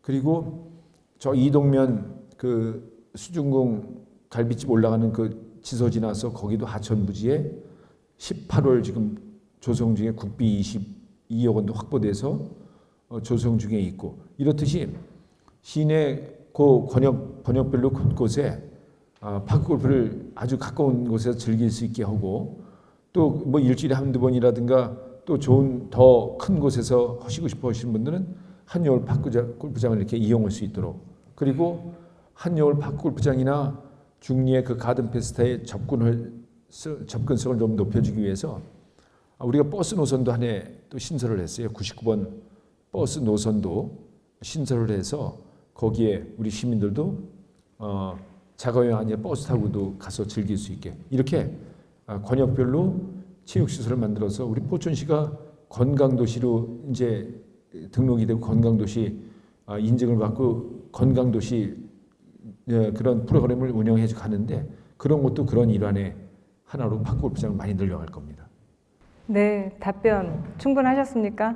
그리고 저 이동면 그 수중궁 갈비집 올라가는 그 지서 지나서 거기도 하천부지에 18홀 지금 조성 중에 국비 22억 원도 확보돼서 조성 중에 있고, 이렇듯이 시내 그 권역별로 곳곳에 파크골프를 아주 가까운 곳에서 즐길 수 있게 하고, 또 뭐 일주일에 한두 번이라든가 또 좋은 더 큰 곳에서 하시고 싶어 하시는 분들은 한여울 파크골프장을 이렇게 이용할 수 있도록, 그리고 한여울 파크골프장이나 중리의 그 가든 페스타의 접근성을 좀 높여주기 위해서 우리가 버스 노선도 한 해 또 신설을 했어요. 99번 버스 노선도 신설을 해서 거기에 우리 시민들도 자가용 아니라 버스 타고도 가서 즐길 수 있게, 이렇게 권역별로 체육시설을 만들어서 우리 포천시가 관광도시로 이제 등록이 되고 관광도시 인증을 받고 관광도시 그런 프로그램을 운영해 가는데, 그런 것도 그런 일환의 하나로 파크골프장을 많이 늘려갈 겁니다. 네, 답변 충분하셨습니까?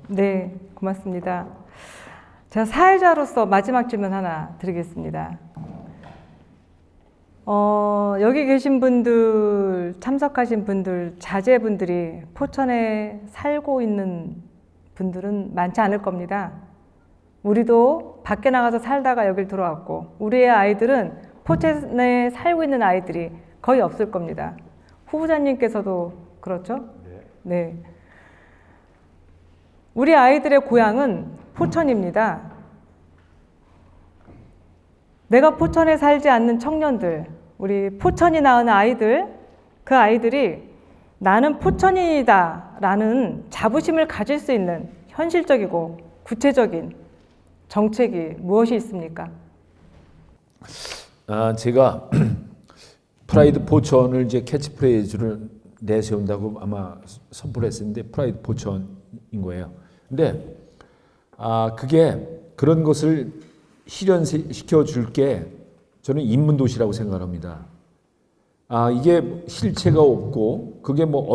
네, 고맙습니다. 제가 사회자로서 마지막 질문 하나 드리겠습니다. 여기 계신 분들, 참석하신 분들, 자제분들이 포천에 살고 있는 분들은 많지 않을 겁니다. 우리도 밖에 나가서 살다가 여길 들어왔고, 우리의 아이들은 포천에 살고 있는 아이들이 거의 없을 겁니다. 후보자님께서도 그렇죠? 네. 우리 아이들의 고향은 포천입니다. 내가 포천에 살지 않는 청년들, 우리 포천이 낳은 아이들, 그 아이들이 나는 포천인이다 라는 자부심을 가질 수 있는 현실적이고 구체적인 정책이 무엇이 있습니까? 제가 프라이드 포천을 이제 캐치프레이즈를 내세운다고 아마 선포를 했었는데 프라이드 포천인 거예요. 근데 그게 그런 것을 실현시켜 줄게 저는 인문도시라고 생각합니다. 이게 실체가 없고 그게 뭐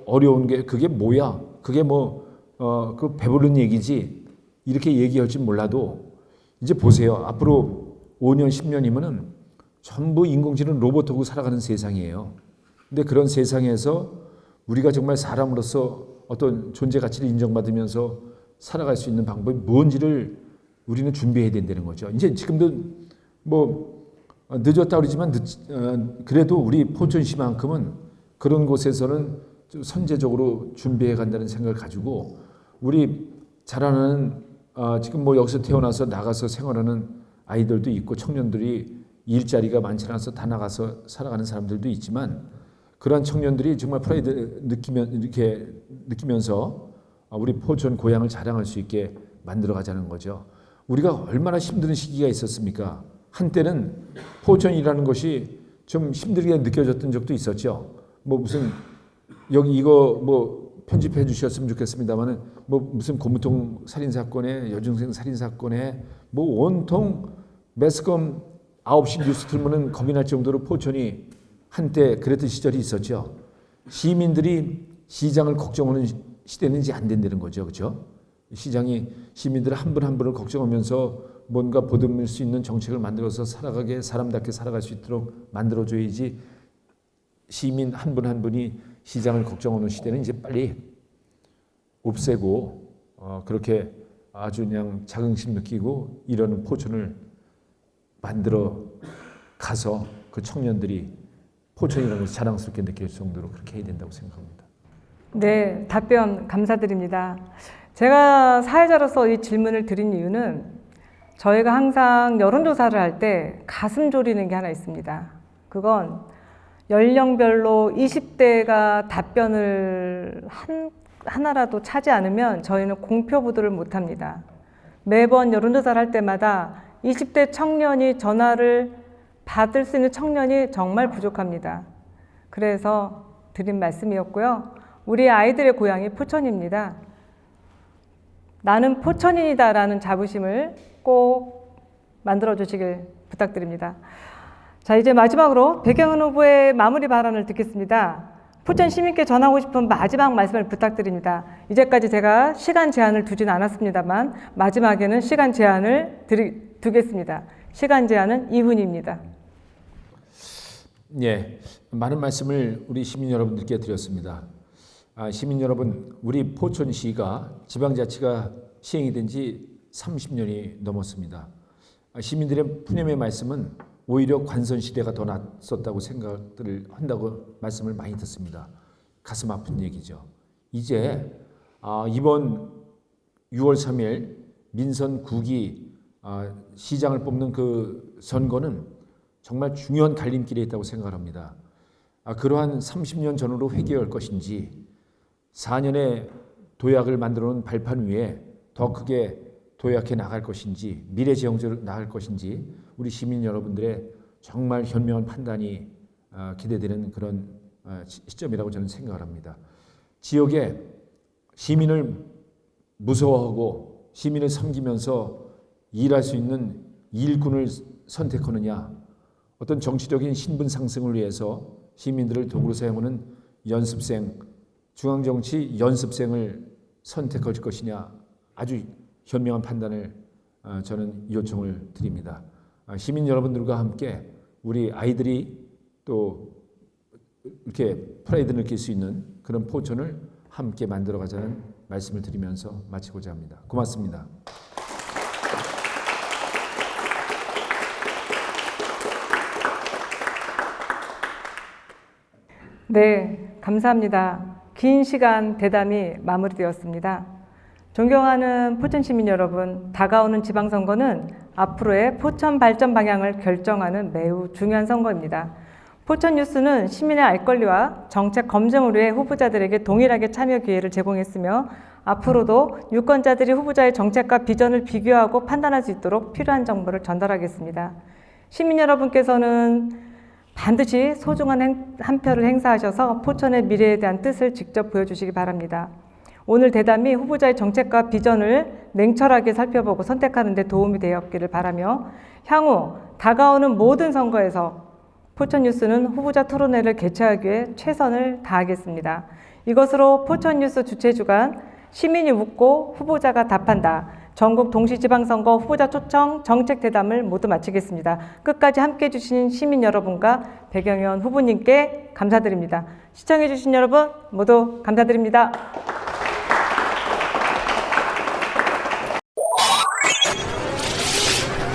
어려운 게 그게 뭐야? 그게 그 배부른 얘기지. 이렇게 얘기할지 몰라도 이제 보세요. 앞으로 5년, 10년이면은 전부 인공지능 로봇하고 살아가는 세상이에요. 근데 그런 세상에서 우리가 정말 사람으로서 어떤 존재 가치를 인정받으면서 살아갈 수 있는 방법이 뭔지를 우리는 준비해야 된다는 거죠. 이제 지금도 뭐 늦었다 그러지만 그래도 우리 포천시만큼은 그런 곳에서는 좀 선제적으로 준비해 간다는 생각을 가지고 우리 자라나는 지금 뭐 여기서 태어나서 나가서 생활하는 아이들도 있고 청년들이 일자리가 많지 않아서 다 나가서 살아가는 사람들도 있지만 그러한 청년들이 정말 프라이드 느끼면서 우리 포천 고향을 자랑할 수 있게 만들어 가자는 거죠. 우리가 얼마나 힘든 시기가 있었습니까? 한때는 포천이라는 것이 좀 힘들게 느껴졌던 적도 있었죠. 뭐 무슨 여기 이거 뭐 편집해 주셨으면 좋겠습니다만은 뭐 무슨 고무통 살인 사건에 여중생 살인 사건에 뭐 온통 매스컴 9시 뉴스 틀면은 겁이 날 정도로 포천이 한때 그랬던 시절이 있었죠. 시민들이 시장을 걱정하는 시대는 이제 안 된다는 거죠. 그렇죠? 시장이 시민들 한 분 한 분을 걱정하면서 뭔가 보듬을 수 있는 정책을 만들어서 살아가게 사람답게 살아갈 수 있도록 만들어줘야지 시민 한 분 한 분이 시장을 걱정하는 시대는 이제 빨리 없애고 그렇게 아주 그냥 자긍심 느끼고 이러는 포천을 만들어 가서 그 청년들이 포천이라는 것을 자랑스럽게 느낄 정도로 그렇게 해야 된다고 생각합니다. 네, 답변 감사드립니다. 제가 사회자로서 이 질문을 드린 이유는 저희가 항상 여론조사를 할 때 가슴 졸이는 게 하나 있습니다. 그건 연령별로 20대가 답변을 하나라도 차지 않으면 저희는 공표부도를 못합니다. 매번 여론조사를 할 때마다 20대 청년이 전화를 받을 수 있는 청년이 정말 부족합니다. 그래서 드린 말씀이었고요. 우리 아이들의 고향이 포천입니다. 나는 포천인이다라는 자부심을 꼭 만들어 주시길 부탁드립니다. 자, 이제 마지막으로 백영은 후보의 마무리 발언을 듣겠습니다. 포천 시민께 전하고 싶은 마지막 말씀을 부탁드립니다. 이제까지 제가 시간 제한을 두진 않았습니다만 마지막에는 시간 제한을 두겠습니다. 시간 제한은 2분입니다. 예, 많은 말씀을 우리 시민 여러분들께 드렸습니다. 시민 여러분, 우리 포천시가 지방자치가 시행이 된 지 30년이 넘었습니다. 시민들의 푸념의 말씀은 오히려 관선시대가 더 낫었다고 생각들을 한다고 말씀을 많이 듣습니다. 가슴 아픈 얘기죠. 이제 이번 6월 3일 민선 9기 시장을 뽑는 그 선거는 정말 중요한 갈림길에 있다고 생각합니다. 그러한 30년 전으로 회귀할 것인지 4년의 도약을 만들어 놓은 발판 위에 더 크게 도약해 나갈 것인지 미래지향적으로 나갈 것인지 우리 시민 여러분들의 정말 현명한 판단이 기대되는 그런 시점이라고 저는 생각을 합니다. 지역에 시민을 무서워하고 시민을 섬기면서 일할 수 있는 일꾼을 선택하느냐, 어떤 정치적인 신분 상승을 위해서 시민들을 도구로 사용하는 연습생, 중앙정치 연습생을 선택할 것이냐, 아주 현명한 판단을 저는 요청을 드립니다. 시민 여러분들과 함께 우리 아이들이 또 이렇게 프라이드 느낄 수 있는 그런 포천을 함께 만들어가자는 말씀을 드리면서 마치고자 합니다. 고맙습니다. 네, 감사합니다. 긴 시간 대담이 마무리되었습니다. 존경하는 포천 시민 여러분, 다가오는 지방선거는 앞으로의 포천 발전 방향을 결정하는 매우 중요한 선거입니다. 포천 뉴스는 시민의 알 권리와 정책 검증을 위해 후보자들에게 동일하게 참여 기회를 제공했으며 앞으로도 유권자들이 후보자의 정책과 비전을 비교하고 판단할 수 있도록 필요한 정보를 전달하겠습니다. 시민 여러분께서는 반드시 소중한 한 표를 행사하셔서 포천의 미래에 대한 뜻을 직접 보여주시기 바랍니다. 오늘 대담이 후보자의 정책과 비전을 냉철하게 살펴보고 선택하는 데 도움이 되었기를 바라며 향후 다가오는 모든 선거에서 포천뉴스는 후보자 토론회를 개최하기 위해 최선을 다하겠습니다. 이것으로 포천뉴스 주최주간 시민이 묻고 후보자가 답한다. 전국 동시지방선거 후보자 초청 정책 대담을 모두 마치겠습니다. 끝까지 함께해 주신 시민 여러분과 백영현 후보님께 감사드립니다. 시청해 주신 여러분 모두 감사드립니다.